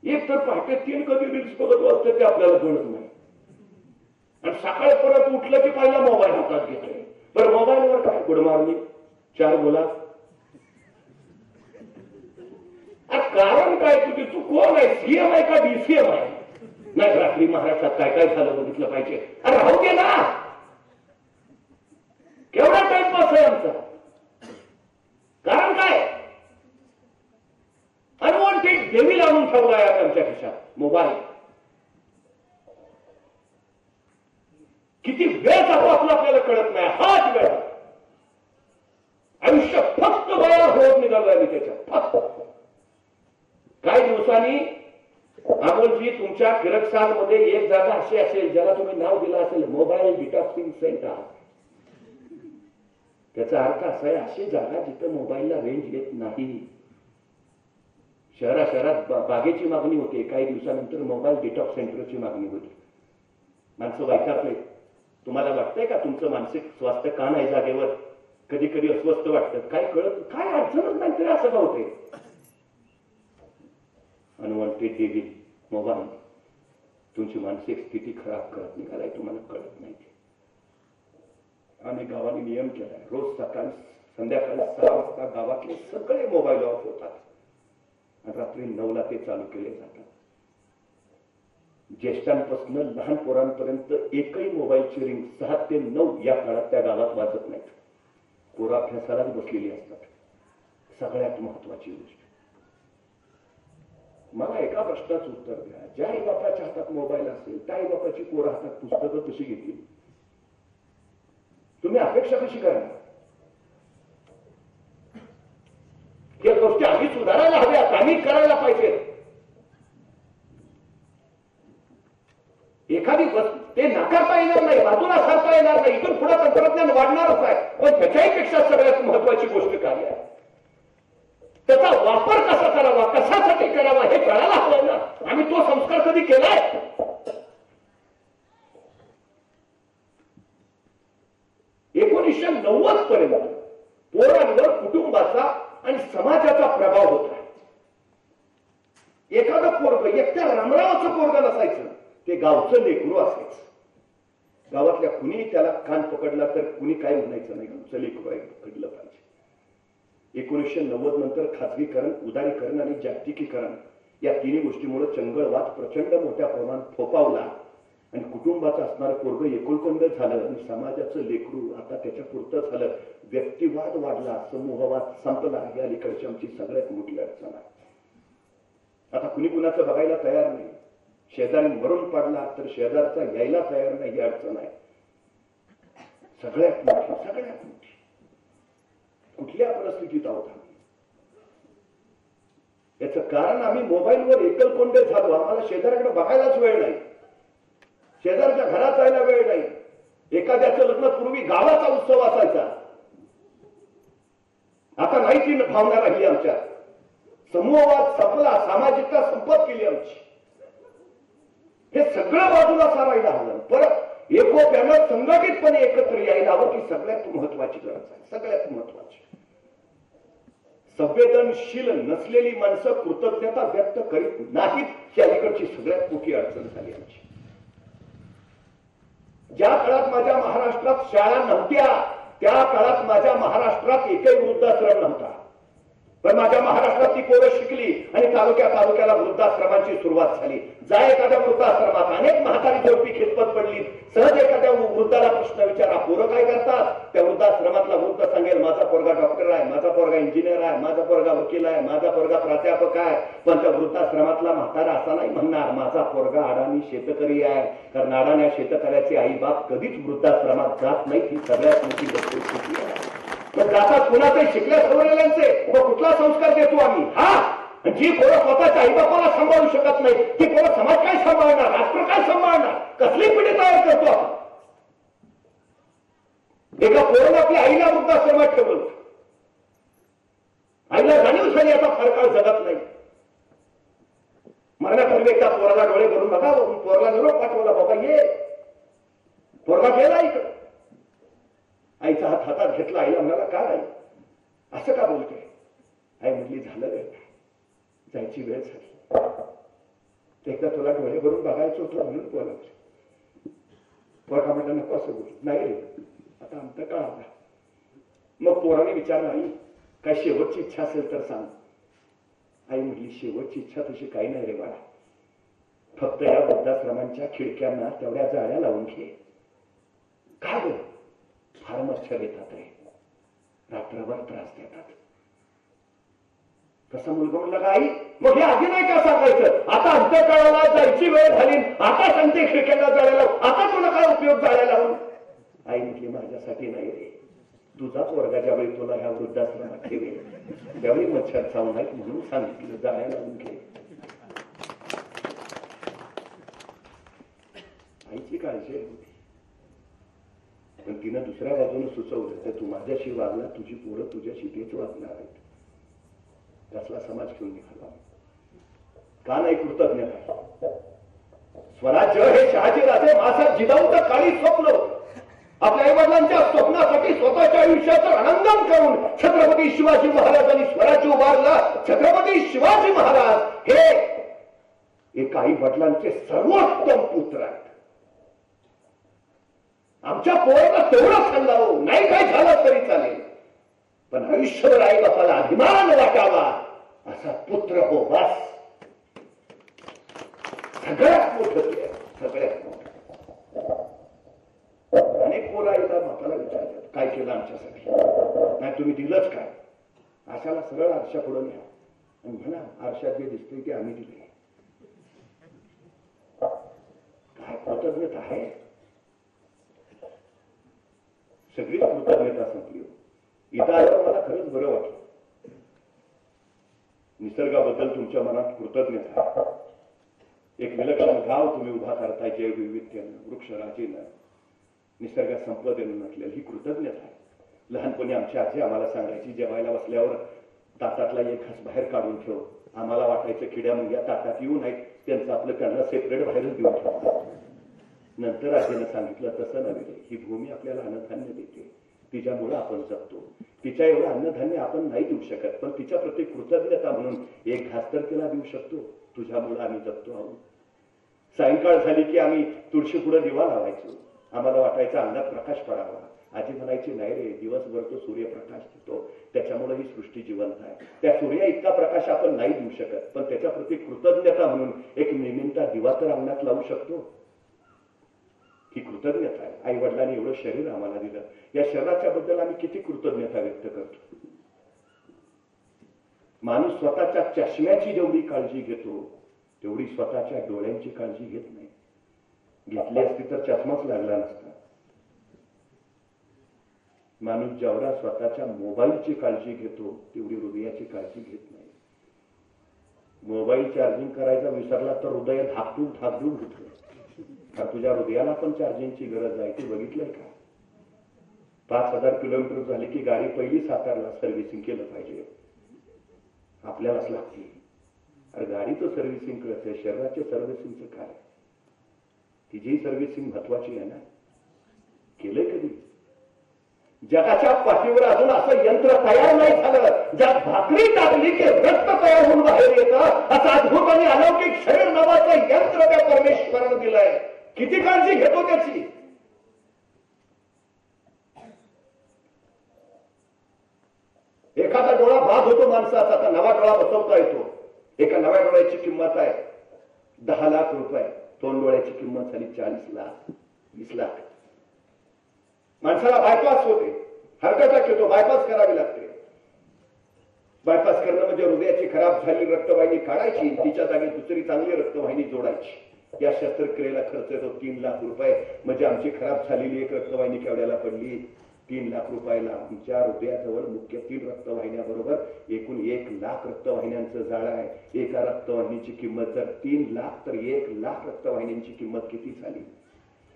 एक तर पहाटे 3 कधी रील्स बघत असतं ते आपल्याला कळत नाही, आणि सकाळी परत उठलं की पहिला मोबाईल हातात घेतोय. पण मोबाईलवर काय, गुड मॉर्निंग, 4 बोला. कारण काय, तुझी तू कोण आहे, सीएम आहे का डीसीएम आहे? नाही, रात्री महाराष्ट्रात काय काय झालं बघितलं पाहिजे. अरे राहू दे ना, केवढा टाइमपास आहे आमचा. कारण काय, अनवॉन्टेड डेव्हिल आणून ठेवलाय आमच्या खिशात मोबाईल. किती वेळ जातो आपल्याला कळत नाही. हाच वेळ आयुष्य फक्त वया होत निघालोय मी त्याच्यात. फक्त काही दिवसांनी अमोलजी तुमच्या किरकसाल मध्ये एक जागा अशी असेल ज्याला तुम्ही नाव दिलं असेल मोबाईल डिटॉक्सिंग सेंटर. त्याचा अर्थ असा आहे, अशी जागा जिथं मोबाईलला रेंज येत नाही. शहरात बागेची मागणी होते, काही दिवसानंतर मोबाईल डिटॉक्स सेंटरची मागणी होती. माणसं वैतागले. तुम्हाला वाटतंय का तुमचं मानसिक स्वास्थ्य का नाही जागेवर? कधी कधी अस्वस्थ वाटतं, काय कळत काय अडचणच नाही तरी असं का होते. अनवॉन्टेड डेव्हिल मोबाईल तुमची मानसिक स्थिती खराब करत निघालाय, तुम्हाला कळत नाही. आणि गावाने नियम केलाय, रोज सकाळी संध्याकाळी 6 वाजता गावातले सगळे मोबाईल ऑफ होतात आणि रात्री 9ला ते चालू केले जातात. ज्येष्ठांपासून लहान पोरांपर्यंत एकही मोबाईलची रिंग 6 ते 9 या काळात त्या गावात वाजत नाहीत. पोरं अभ्यासालाच बसलेली असतात. सगळ्यात महत्वाची गोष्ट, मला एका प्रश्नाचं उत्तर द्या. ज्या आई बापाच्या हातात मोबाईल असेल त्या आई बापाची पोरं हातात पुस्तकं कशी घेतील? तुम्ही अपेक्षा कशी करणार? त्या गोष्टी आम्ही सुधारायला हव्यात, आम्ही करायला पाहिजे. एखादी ते नाकारता येणार नाही, बाजूला सारता येणार नाही. इथून पुढे तंत्रज्ञान वाढणारच आहे, पण त्याच्याही पेक्षा सगळ्यात महत्वाची गोष्ट काय आहे, त्याचा वापर कसा करावा, कशासाठी करावा हे कळायला हवं ना. आम्ही तो संस्कार कधी केलाय? 1990 पर्यंत पोरांवर कुटुंबाचा आणि समाजाचा प्रभाव होता. एखादं पोरग एकट्या रामरावाचं पोरग नसायचं, ते गावचं लेकरू असायचं. गावातल्या कुणी त्याला कान पकडला तर कुणी काय म्हणायचं नाही, गावचं लेकरू आहे, पकडलं पाहिजे. 1990 नंतर खाजगीकरण, उदारीकरण आणि जागतिकीकरण या तिन्ही गोष्टीमुळे चंगळवाद प्रचंड मोठ्या प्रमाणात फोपावला आणि कुटुंबाचं असणारं पोरग एकुलकोंड झालं आणि समाजाचं लेकरू आता त्याच्या पुरतं झालं. व्यक्तिवाद वाढला, समूहवाद संपला. ही अलीकडची आमची सगळ्यात मोठी अडचण आहे. आता कुणी कुणाचं बघायला तयार नाही. शेजारी मरून पडला तर शेजारचा यायला तयार नाही, ही अडचण आहे सगळ्यात मोठी. कुठल्या परिस्थितीत आहोत आम्ही? याचं कारण आम्ही मोबाईलवर एकलकोंडे झालो. आम्हाला शेजाऱ्याकडे बघायलाच वेळ नाही, शेजारच्या घरात जायला वेळ नाही. एखाद्याचं लग्न पूर्वी गावाचा उत्सव असायचा, आता नाही ती भावना राहिली आमच्यात. समूहवाद संपला, सामाजिकता संपत केली आमची. हे सगळं बाजूला सारायला हवं. परत एकोप्यानं संघटितपणे एकत्र यायला हवं, की सगळ्यात महत्वाची गरज आहे. सगळ्यात महत्वाची. संवेदनशील नसलेली माणसं कृतज्ञता व्यक्त करीत नाहीत, ही अलीकडची सगळ्यात मोठी अडचण झाली आमची. ज्या काळात माझ्या महाराष्ट्रात शाळा नव्हत्या, त्या काळात माझ्या महाराष्ट्रात एकही वृद्धाश्रम नव्हता. पण माझ्या महाराष्ट्रात ती पोरं शिकली आणि तालुक्याला वृद्धाश्रमांची सुरुवात झाली. जा एखाद्या वृद्धाश्रमात अनेक म्हातारी जोडपी खिदमत पडली. सहज एखाद्या वृद्धाला प्रश्न विचारा, पोरं काय करतात? त्या वृद्धाश्रमातला वृद्ध सांगेल, माझा पोरगा डॉक्टर आहे, माझा पोरगा इंजिनियर आहे, माझा पोरगा वकील आहे, माझा पोरगा प्राध्यापक आहे. पण त्या वृद्धाश्रमातला म्हातारा असा नाही म्हणणार, माझा पोरगा अडाणी शेतकरी आहे. कारण अडाण्या शेतकऱ्याचे आई बाप कधीच वृद्धाश्रमात जात नाही. ही सगळ्यात मोठी वस्तुस्थिती आहे. मग जातात कुणाचे? शिकल्या सवरलेल्यांचे. मग कुठला संस्कार देतो आम्ही? हा, जी पोरं स्वतःच्या आईबापाला सांभाळू शकत नाही, ती पोरं समाज काय सांभाळणार? राष्ट्र काय सांभाळणार? कसली पिढी तयार करतो आपण? एका पोरानं आपल्या आईला वृद्धाश्रमात ठेवलं. आईला जाणीव झाली आता फार काळ जगत नाही. मरण्यापूर्वी एकदा पोराला डोळे भरून बघा, पोराला निरोप पाठवला, बाबा ये. पोरगा गेला इकडं. आईचा हात हातात घेतला. आईला म्हणाला, काय आई असं का बोलते? आई म्हटली, झालं रे, जायची वेळ झाली. एकदा तुला डोळे भरून बघायचं होतं म्हणून बोलायचं. पोरगा म्हटलं, नको असं बोल. नाही रे, आता आमचा काळ आला. मग पोराने विचारलं, आई काय शेवटची इच्छा असेल तर सांग. आई म्हटली, शेवटची इच्छा तशी काही नाही रे बाळा, फक्त या वृद्धाश्रमांच्या खिडक्यांना तेवढ्या जाळ्या लावून घे. का ग? फार मच्छर येतात रे, रात्रभर त्रास देतात. तसा मुलगा म्हणला, का आई मग हे आधी नाही का सांगायचं? आता अंत्यकाळाला जायची वेळ झाली, आता सांगते खिडक्यांना जाळ्या लावून, आता तुला काय उपयोग जाळ्या लावून? आई म्हटली, माझ्यासाठी नाही रे, तुझा पोरगा ज्यावेळी तुला ह्या वृद्धाश्रमात ठेवेल त्यावेळी मच्छर चावू नये म्हणून सांगितलं, जाळ्या लावून घे. आईची काळजी होती. पण तिनं दुसऱ्या बाजूने सुचवलं, तर तू माझ्याशी वागला, तुझी पोरं तुझ्याशी तेच वागणार आहेत. त्यातला समाज घेऊन निघाला. का नाही कृतज्ञता? स्वराज्य हे शहाजी राजे मासात जिजाऊंच काळी स्वप्न होतं. आपल्या आई वडिलांच्या स्वप्नासाठी स्वतःच्या आयुष्याचं रणंगण करून छत्रपती शिवाजी महाराजांनी स्वराज्य उभारलं. छत्रपती शिवाजी महाराज हे एका आई वडिलांचे सर्वोत्तम पुत्र आहेत. आमच्या पोराला तेवढं सांगावं, नाही काय झालं तरी चालेल, पण आयुष्यभर आई बापाला अभिमान वाटावा असा पुत्र हो, बस. सगळ्यात मोठं ते, सगळ्यात मोठं. अनेक पोरं आईला बापाला विचारतात, काय केलं आमच्यासाठी? नाही तुम्ही दिलंच काय? आशाला सरळ आरशा पुढे न्या आणि म्हणा, आरशात जे दिसतंय ते आम्ही दिले. काय कृतज्ञता आहे? सगळीच कृतज्ञता संपली. इथं आल्यावर मला खरंच बरं वाटलं. निसर्गाबद्दल तुमच्या मनात कृतज्ञता आहे. एक विलक्षण गाव तुम्ही उभा करताय, जैवविविधतेनं, वृक्षराजीनं, निसर्ग संपदेनं नटलेलं, ही कृतज्ञता आहे. लहानपणी आमची आजी आम्हाला सांगायची, जेवायला बसल्यावर ताटातला एक घास बाहेर काढून ठेव. आम्हाला वाटायचं किड्या मुंग्या ताटात येऊ नयेत, त्यांचं आपलं त्यांना सेपरेट बाहेरच देऊन ठेवतात. नंतर आजीनं सांगितलं, तसं नव्हे, ही भूमी आपल्याला अन्नधान्य देते, तिच्यामुळे आपण जगतो. तिच्या एवढं अन्नधान्य आपण नाही देऊ शकत, पण तिच्या प्रती कृतज्ञता म्हणून एक घास तर तिला देऊ शकतो. तुझ्यामुळे आम्ही जगतो आहोत. सायंकाळ झाली की आम्ही तुळशी पुढे दिवा लावायचो. आम्हाला वाटायचा अंगात प्रकाश पडावा. आजी म्हणायची, नाही रे, दिवसभर तो सूर्यप्रकाश देतो, त्याच्यामुळे ही सृष्टी जिवंत आहे. त्या सूर्या इतका प्रकाश आपण नाही देऊ शकत, पण त्याच्या प्रती कृतज्ञता म्हणून एक नेहमीचा दिवा तर अंगणात लावू शकतो. ही कृतज्ञता आहे. आई वडिलांनी एवढं शरीर आम्हाला दिलं, या शरीराच्या बद्दल आम्ही किती कृतज्ञता व्यक्त करतो. माणूस स्वतःच्या चष्म्याची जेवढी काळजी घेतो, तेवढी स्वतःच्या डोळ्यांची काळजी घेत नाही. घेतली असती तर चष्माच लागला नसता. माणूस जेवढा स्वतःच्या मोबाईलची काळजी घेतो, तेवढी हृदयाची काळजी घेत नाही. मोबाईल चार्जिंग करायचा विसरला तर हृदय धाकटून धाकटून होतं. तुझ्या हृदयाला पण चार्जिंगची गरज आहे, ते बघितलंय का? 5000 किलोमीटर झाली की गाडी पहिली सातारला सर्व्हिसिंग केलं पाहिजे. आपल्यालाच लागते. अरे गाडीचं सर्व्हिसिंग कळतंय, शरीराचे सर्व्हिसिंगचं काय? तिची सर्व्हिसिंग महत्वाची आहे ना. केलंय कधी? जगाच्या पाठीवर अजून असं यंत्र तयार नाही झालं ज्यात भाकरी टाकली की रक्त तयार होऊन बाहेर येतं. असं अद्भुत आणि अलौकिक शरीर नावाचं यंत्र त्या परमेश्वरानं दिलंय. किती काळजी घेतो त्याची. एखादा डोळा बाद होतो माणसाचा, आता नवा डोळा बसवता येतो. एका नव्या डोळ्याची किंमत आहे 10 लाख रुपये. 2 डोळ्याची किंमत झाली 40 लाख 20 लाख. माणसाला बायपास होते, हार्ट अटॅक येतो, बायपास करावी लागते. बायपास करणं म्हणजे हृदयाची खराब झालेली रक्तवाहिनी काढायची, तिच्या जागी दुसरी चांगली रक्तवाहिनी जोडायची. या शस्त्रक्रियेला खर्च येतो 3 लाख रुपये. म्हणजे आमची खराब झालेली एक रक्तवाहिनी केवढ्याला पडली? 3 लाख रुपयाला. आमच्या हृदयाजवळ मुख्य 3 रक्तवाहिन्याबरोबर एकूण 1 लाख रक्तवाहिन्यांचं जाळं आहे. एका रक्तवाहिनीची किंमत जर 3 लाख तर 1 लाख रक्तवाहिन्यांची किंमत किती झाली?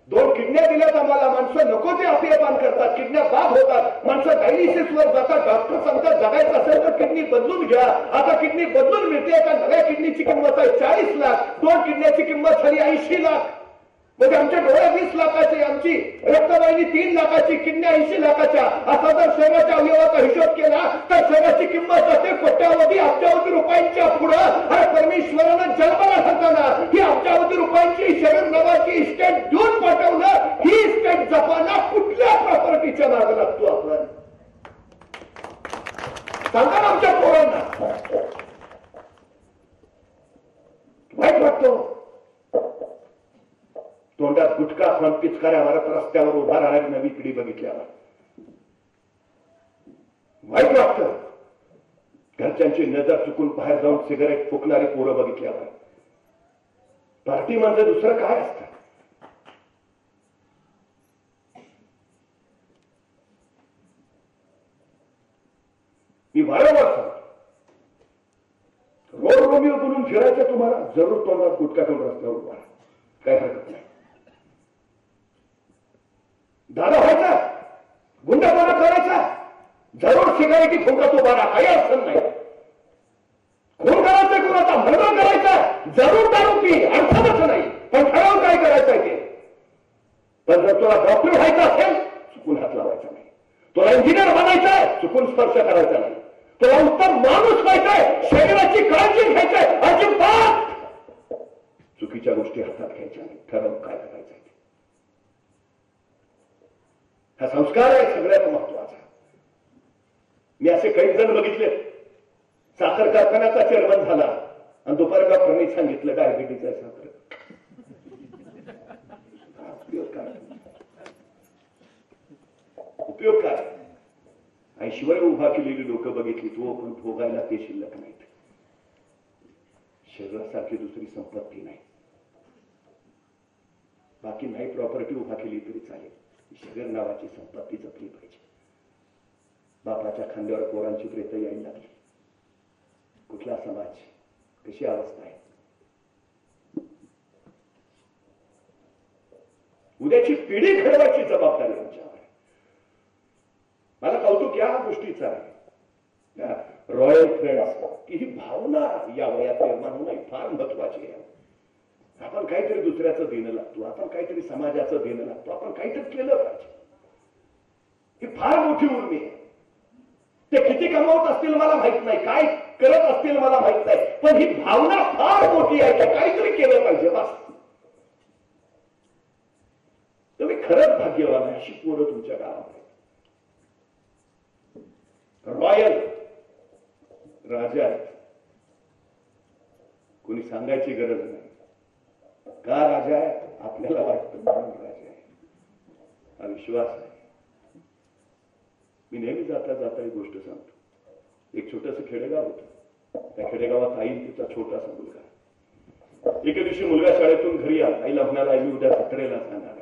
2 किडन्या दिल्यात आम्हाला. माणसं नको ते अपेयपान करतात, किडन्या बाद होतात, माणसं डायलिसिसवर जातात. डॉक्टर सांगतात जगायचं असेल तर किडनी बदलून घ्या. आता किडनी बदलून मिळते. आता नव्या किडनीची किंमत आहे 40 लाख. 2 किडन्याची किंमत झाली 80 लाख. म्हणजे आमच्या डोळ्या 20 लाखाचे, आमची रक्तवाहिनी 3 लाखाची, किडन्या 80 लाखाच्या. असा जर शरीराच्या अवयवाचा हिशोब केला तर शरीराची किंमत जाते कोट्यावधी अब्जावधी रुपयांच्या पुढं. अरे परमेश्वरानं जन्माला घालताना ही अब्जावधी रुपयांची शरीर नावाची इस्टेट देऊन पाठवलं. ही इस्टेट जपाना कुठल्या प्रॉपर्टीच्या मागे लागतो आपण? सांगा ना आमच्या पोरांना. वाईट वाटतो. तोंडात गुटखा खाऊन पिचकाऱ्या मारत रस्त्यावर उभा राहणारी नवी पिढी बघितल्यावर वाईट वाटतं. घरच्यांची नजर चुकून बाहेर जाऊन सिगारेट फुकणारी पोरं बघितल्यावर. पार्टी म्हणजे दुसरं काय असतं? मी वारंवार सांगतो, रोड रोमिओ बोलून फिरायचं तुम्हाला, जरूर तोंडात गुटखा खाऊन रस्त्यावर उभा राहा, काय हरकत नाही. दादा व्हायचा, गुंडापणा करायचा, जरूर सिगारेटी फुंकत उभा राहा, काही अडचण नाही. खून करायचा, कुणाचा मर्डर करायचा, जरूर दारू पी, अडचणच नाही. पण ठरवून काय करायचं ते. पण जर तुला डॉक्टर व्हायचं असेल चुकून हात लावायचा नाही. तुला इंजिनियर बनायचंय चुकून स्पर्श करायचा नाही. तुला उत्तम माणूस व्हायचंय, शरीराची काळजी घ्यायचंय, अजिबात चुकीच्या गोष्टी हातात घ्यायच्या नाही. ठरवून काय करायचं. हा संस्कार आहे सगळ्यात महत्वाचा. मी असे काही जण बघितले, साखर कारखान्याचा चेअरमन झाला आणि दुपारी डॉक्टरांनी सांगितलं डायबिटीज आहे साखर. उपयोग काय? ऐश्वर उभा केलेली लोक बघितली, तो पण भोगायला ते शिल्लक नाहीत. शरीरासारखी दुसरी संपत्ती नाही. बाकी नाही प्रॉपर्टी उभा केली तरी चालेल, शरीर नावाची संपत्ती जपली पाहिजे. बापाच्या खांद्यावर पोरांची प्रेत यायला लागली. कुठला समाज, कशी अवस्था आहे? उद्याची पिढी घडवायची जबाबदारी आमच्यावर. मला कौतुक या गोष्टीचं आहे, रॉयल फ्रेंड्स, की ही भावना या वयात निर्माण होणं फार महत्वाची आहे. आपण काहीतरी दुसऱ्याचं देणं लागतो, आपण काहीतरी समाजाचं देणं लागतो, आपण काहीतरी केलं पाहिजे. ही फार मोठी उर्मी आहे. ते किती कमावत असतील मला माहित नाही, काय करत असतील मला माहित नाही, पण ही भावना फार मोठी आहे की काहीतरी केलं पाहिजे. बस तुम्ही खरंच भाग्यवान आहे, अशी पोरं तुमच्या गावात. रॉयल राजा आहेत, कोणी सांगायची गरज नाही. का राजा आहे आपल्याला वाटतं म्हणून राजा आहे, हा विश्वास आहे. मी नेहमी जाता जाता एक गोष्ट सांगतो. एक छोटस खेडेगाव होतं. त्या खेडेगावात आई तिचा छोटासा मुलगा. एके दिवशी मुलगा शाळेतून घरी आला. आईला म्हणाला, आई मी उद्या जत्रेला जाणार आहे.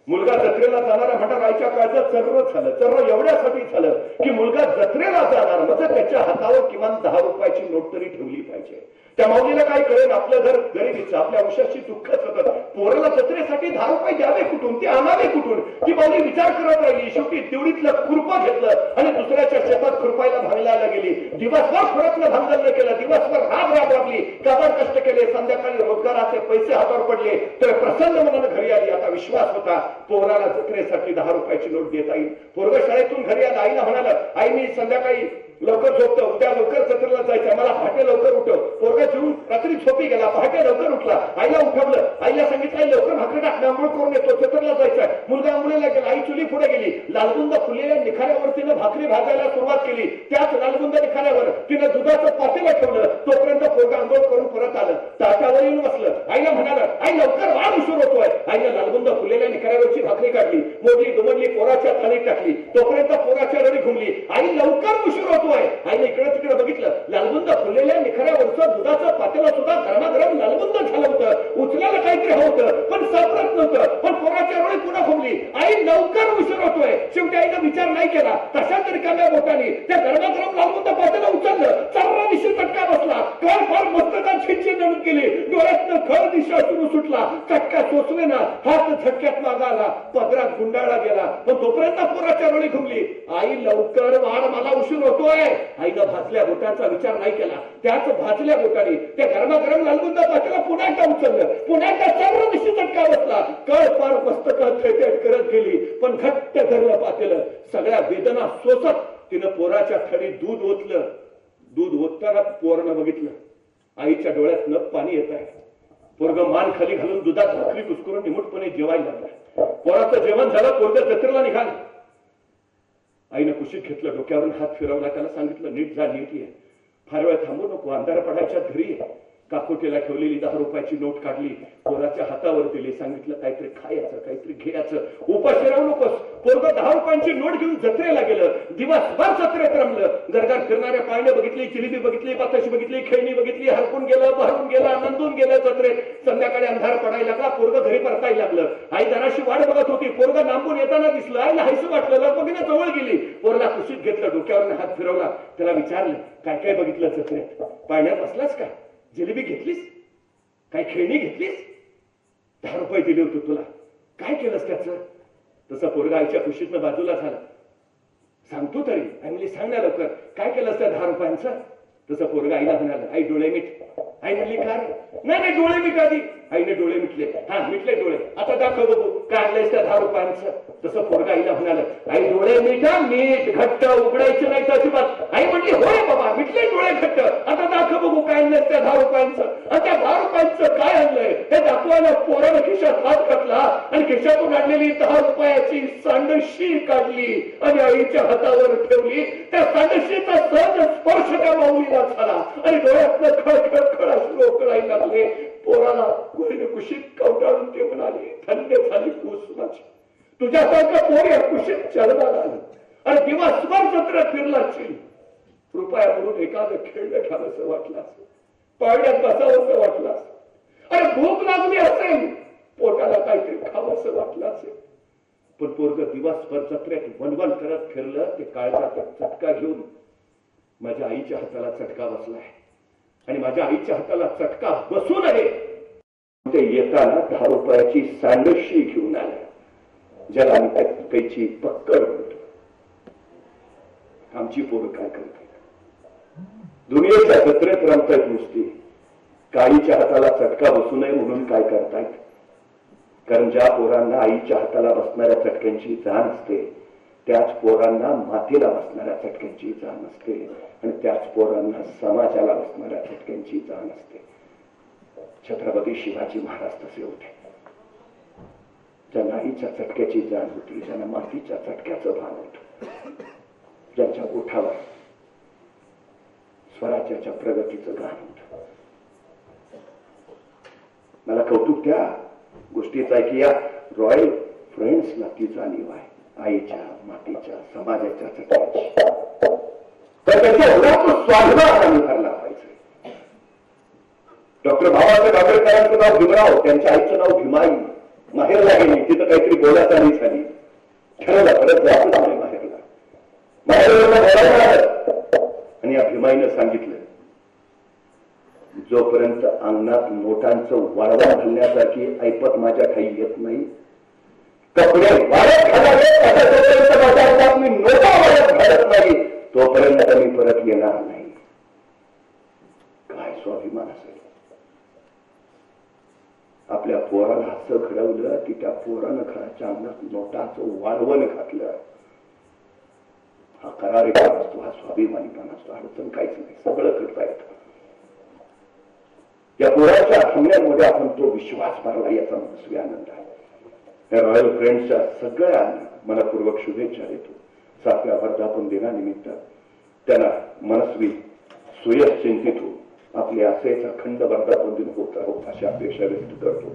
मुलगा जत्रेला जाणारा म्हणतात, आईच्या काळजात चर्र झालं. चर्र एवढ्यासाठी झालं की मुलगा जत्रेला जाणार म्हणजे त्याच्या हातावर किमान 10 रुपयाची नोट तरी ठेवली पाहिजे. त्या माऊलीला काय कळेल, आपलं घर गरिबीचं, आपल्या वंशाची दुःखच होतं. पोराला जत्रेसाठी 10 रुपये द्यावे कुठून, ते आणावे कुठून? ती माऊली विचार करत राहिली. शेवटी तेवढीतलं खुरपं घेतलं आणि दुसऱ्याच्या शेतात खुरपायला भांगलायला गेली. दिवसभर फरकनं भांडण केलं, दिवसभर राबली, काबाड कष्ट केले, संध्याकाळी रोजगाराचे पैसे हातावर पडले तर प्रसन्न मनानं घरी आली. आता विश्वास होता पोराला जत्रेसाठी 10 रुपयाची नोट देता येईल. पोरग शाळेतून घरी आला, आईला म्हणाल, आई मी संध्याकाळी लवकर झोपतो, उद्या लवकर जत्रेला जायचं, मला पहाटे लवकर उठव. पोरगा जेवून रात्री झोपी गेला, पहाटे लवकर उठला, आईला उठवलं, आईला सांगितलं लवकर भाकरी टाक, आंघोळ करून येतो, जत्रेला जायचं. मुलगा आंघोळीला गेला, आई चुली पुढे गेली, लालबुंद फुललेल्या निखाऱ्यावर तिनं भाकरी भाजायला सुरुवात केली. त्याच लालबुंद निखाऱ्यावर तिनं दुधाचं पातेलं ठेवलं. तोपर्यंत पोरगा आंघोळ करून परत आलं, ताटावर येऊन बसलं. आईला म्हणाला, आई लवकर वाढ, उशीर होतोय. आईनं लालबुंद फुललेल्या निखाऱ्यावरची भाकरी काढली, मोडली दुमडली, पोराच्या थाळीत टाकली. तोपर्यंत पोराच्या रडी घुमली, आई लवकर उशीर होतोय. आईने इकडे तिकडे बघितलं, लालबुंद फुललेल्या निखाऱ्यावरचं दुधाचं पातेलं सुद्धा गरमागरम लालबुंद झालं होतं. उचलायला काहीतरी होतं पण सापडत नव्हतं. पण पोराच्या रडी पुन्हा घुमली, आई लवकर उशीर होतोय. शेवटी आईनं विचार नाही केला, तशाच रिकाम्या बोटाने त्या गरमागरम लालबुंद पातेलं उचललं. चांगला दिशे चटका बसला, कळ फार मस्तकात छिंची नडून गेली, डोळ्यातनं खळ दिशा सुरू सुटला. चटका सोचले ना, हात झटक्यात मागा आला, पदरात गुंडाळला गेला. पण तोपर्यंत पोराच्या रडी घुमली, आई लवकर वाढ, मला उशीर होतोय. आईनं भाजल्या बोटांचा विचार नाही केला, त्याच भाजल्या बोटाने त्या गरमागरम लालबुंद पातेलं पुन्हा एकदा उचललं. पुन्हा एकदा चांगला दिशे चटका बसला, कळ फार मस्तकात थेट करत गेली. पण घट्ट धरलं पातेलं. सगळ्या वेदना सोसत तिनं पोराच्या थडीत दूध ओतलं. दूध ओतताना पोरानं बघितलं, आईच्या डोळ्यात न पाणी येत आहे. पोरग मान खाली घालून दुधात भाकरी कुस्करून निमूटपणे जेवायला लागला. पोराचं जेवण झालं, पोरग जत्रेला निघाल. आईनं कुशीत घेतलं, डोक्यावरून हात फिरवला, त्याला सांगितलं नीट जा, नीट ये, फार वेळ थांबू नको, अंधार पडायच्या घरी ये. काकोटीला ठेवलेली 10 रुपयाची नोट काढली, पोराच्या हातावर दिली, सांगितलं काहीतरी खायचं, काहीतरी घ्यायचं, उपाशी राहू नकोस. पोरग 10 रुपयांची नोट घेऊन जत्रेला गेलं. दिवसभर जत्रेत रमलं. घरघर फिरणाऱ्या पाळणे बघितली, जिलेबी बघितली, बाताशी बघितली, खेळणी बघितली, हरपून गेलं, बहरून गेलं, आनंदून गेलं जत्रेत. संध्याकाळी अंधार पडायला लागला, पोरग घरी परतायला लागलं. आई जराशी वाट बघत होती, पोरग लांबून येताना दिसलं. आईला हायसं वाटलं, लगबगीनं जवळ गेली, पोरला कुशीत घेतलं, डोक्यावरून हात फिरवला. त्याला विचारलं काय काय बघितलं जत्रेत? पाळण्यात बसलास का? जिलेबी घेतलीस? काय खेळणी घेतलीस? 10 रुपये दिले होते तुला, काय केलंस त्याचं? तसा पोरगा आईच्या खुशीतनं बाजूला झाला. सांगतो तरी, आई म्हणली सांग ना लवकर, काय केलंस त्या 10 रुपयांचं? तसं पोरगा आईला म्हणाला, आई डोळे मीठ. आई म्हणली का रे? नाही डोळे मिट आधी. आईने डोळे मिटले. हा मिटले डोळे, आता दाखव बघू काय आणलंयस त्या 10 रुपयांचं. तसं पोरगा आईला म्हणाला, आई डोळे मिठा, मीठ घट्ट उघडायचं नाही अजिबात. आई म्हणली होय बाबा, मिटले डोळे घट्ट, आता दाखव बघू काय आणलंयस त्या 10 रुपयांचं. आणि त्या 10 रुपयांचं काय आणलंय हे दाखवायला पोरानं खिशात हात घातला आणि खिशातून आणलेली 10 रुपयाची सांडशी काढली आणि आईच्या हातावर ठेवली. त्या सांडशीचा सहज स्पर्श त्या माऊलीला झाला आणि डोळ्यातनं खळखळ अश्रू ओकळायला लागले. पोराला कोणीने कुशीत कवटाळून ते म्हणाले, धन्य झाली कुस माझी, तुझ्यासारखं पोर या कुशीत जन्माला आलं आणि दिवसभर जत्रेत फिरला असशील. कृपया म्हणून एखादं खेळणं घ्यावंसं वाटलं असेल, पाळण्यात बसावंसं वाटलं असेल, अरे भूक लागली असेल, पोटाला काहीतरी खावंसं वाटलं असेल. पण पोरग दिवसभर जत्रेत वनवन करत फिरलं. ते काळजाचा चटका घेऊन माझ्या आईच्या हाताला चटका बसलाय आणि माझ्या आईच्या हाताला चटका बसू नये ते येताना 10 रुपयाची सांडशी घेऊन आले, ज्याला आम्ही कैची पक्कड म्हणतो. आमची पोरं काय करतात? दुनियेच्या जत्रेत रमतायत नुसती, काळीच्या हाताला चटका बसू नये म्हणून काय करतायत? कारण ज्या पोरांना आईच्या हाताला बसणाऱ्या चटक्यांची जाण असते, त्याच पोरांना मातीला बसणाऱ्या चटक्यांची जाण असते आणि त्याच पोरांना समाजाला बसणाऱ्या चटक्यांची जाण असते. छत्रपती शिवाजी महाराज तसे होते, ज्यांना आईच्या चटक्याची जाण होती, ज्यांना मातीच्या चटक्याचं भान होतं, ज्यांच्या ओठावर स्वराज्याच्या प्रगतीचं गाण होतं. मला कौतुक त्या गोष्टीचं आहे की या रॉयल फ्रेंड्सला ती जाणीव आहे आईच्या, मातीच्या, समाजाच्या चटक्याची. तर त्याच्या ओढ्यातून स्वाभिमान भरला पाहिजे. डॉक्टर बाबासाहेब आंबेडकरांचं नाव भीमराव, त्यांच्या आईचं नाव भीमाई. माहेरला गेली, तिथं काहीतरी बोलाचाली झाली, ठरवलं परत जायचं नाही माहेरला. माहेरला बोलायला आणि या भीमाईनं सांगितलं, जोपर्यंत अंगणात नोटांचं वाळवा घालण्यासारखी ऐपत माझ्या काही येत नाही, कपडे वाळत घालावे जोपर्यंत माझ्या अंगात मी नोटा वाळत घालत नाही, तोपर्यंत मी परत येणार नाही. काय स्वाभिमान असेल. आपल्या पोराला असं घडवलं की त्या पोरानं घराच्या अंगणात नोटाचं वाढवण घातलं. हा करारीपणा असतो, हा स्वाभिमानीपणा असतो. अडचण काहीच नाही, सगळं करता येतं. या पोराच्या हल्ल्यामध्ये आपण तो विश्वास भरला, याचा मनस्वी आनंद आहे. त्या रॉयल फ्रेंड्सच्या सगळ्यांना मनपूर्वक शुभेच्छा देतो. 7व्या वर्धापन दिनानिमित्त त्यांना मनस्वी सुयश चिंतित हो. आपले असेच अखंड वर्धापन दिन होत राहूत अशी अपेक्षा व्यक्त करतो.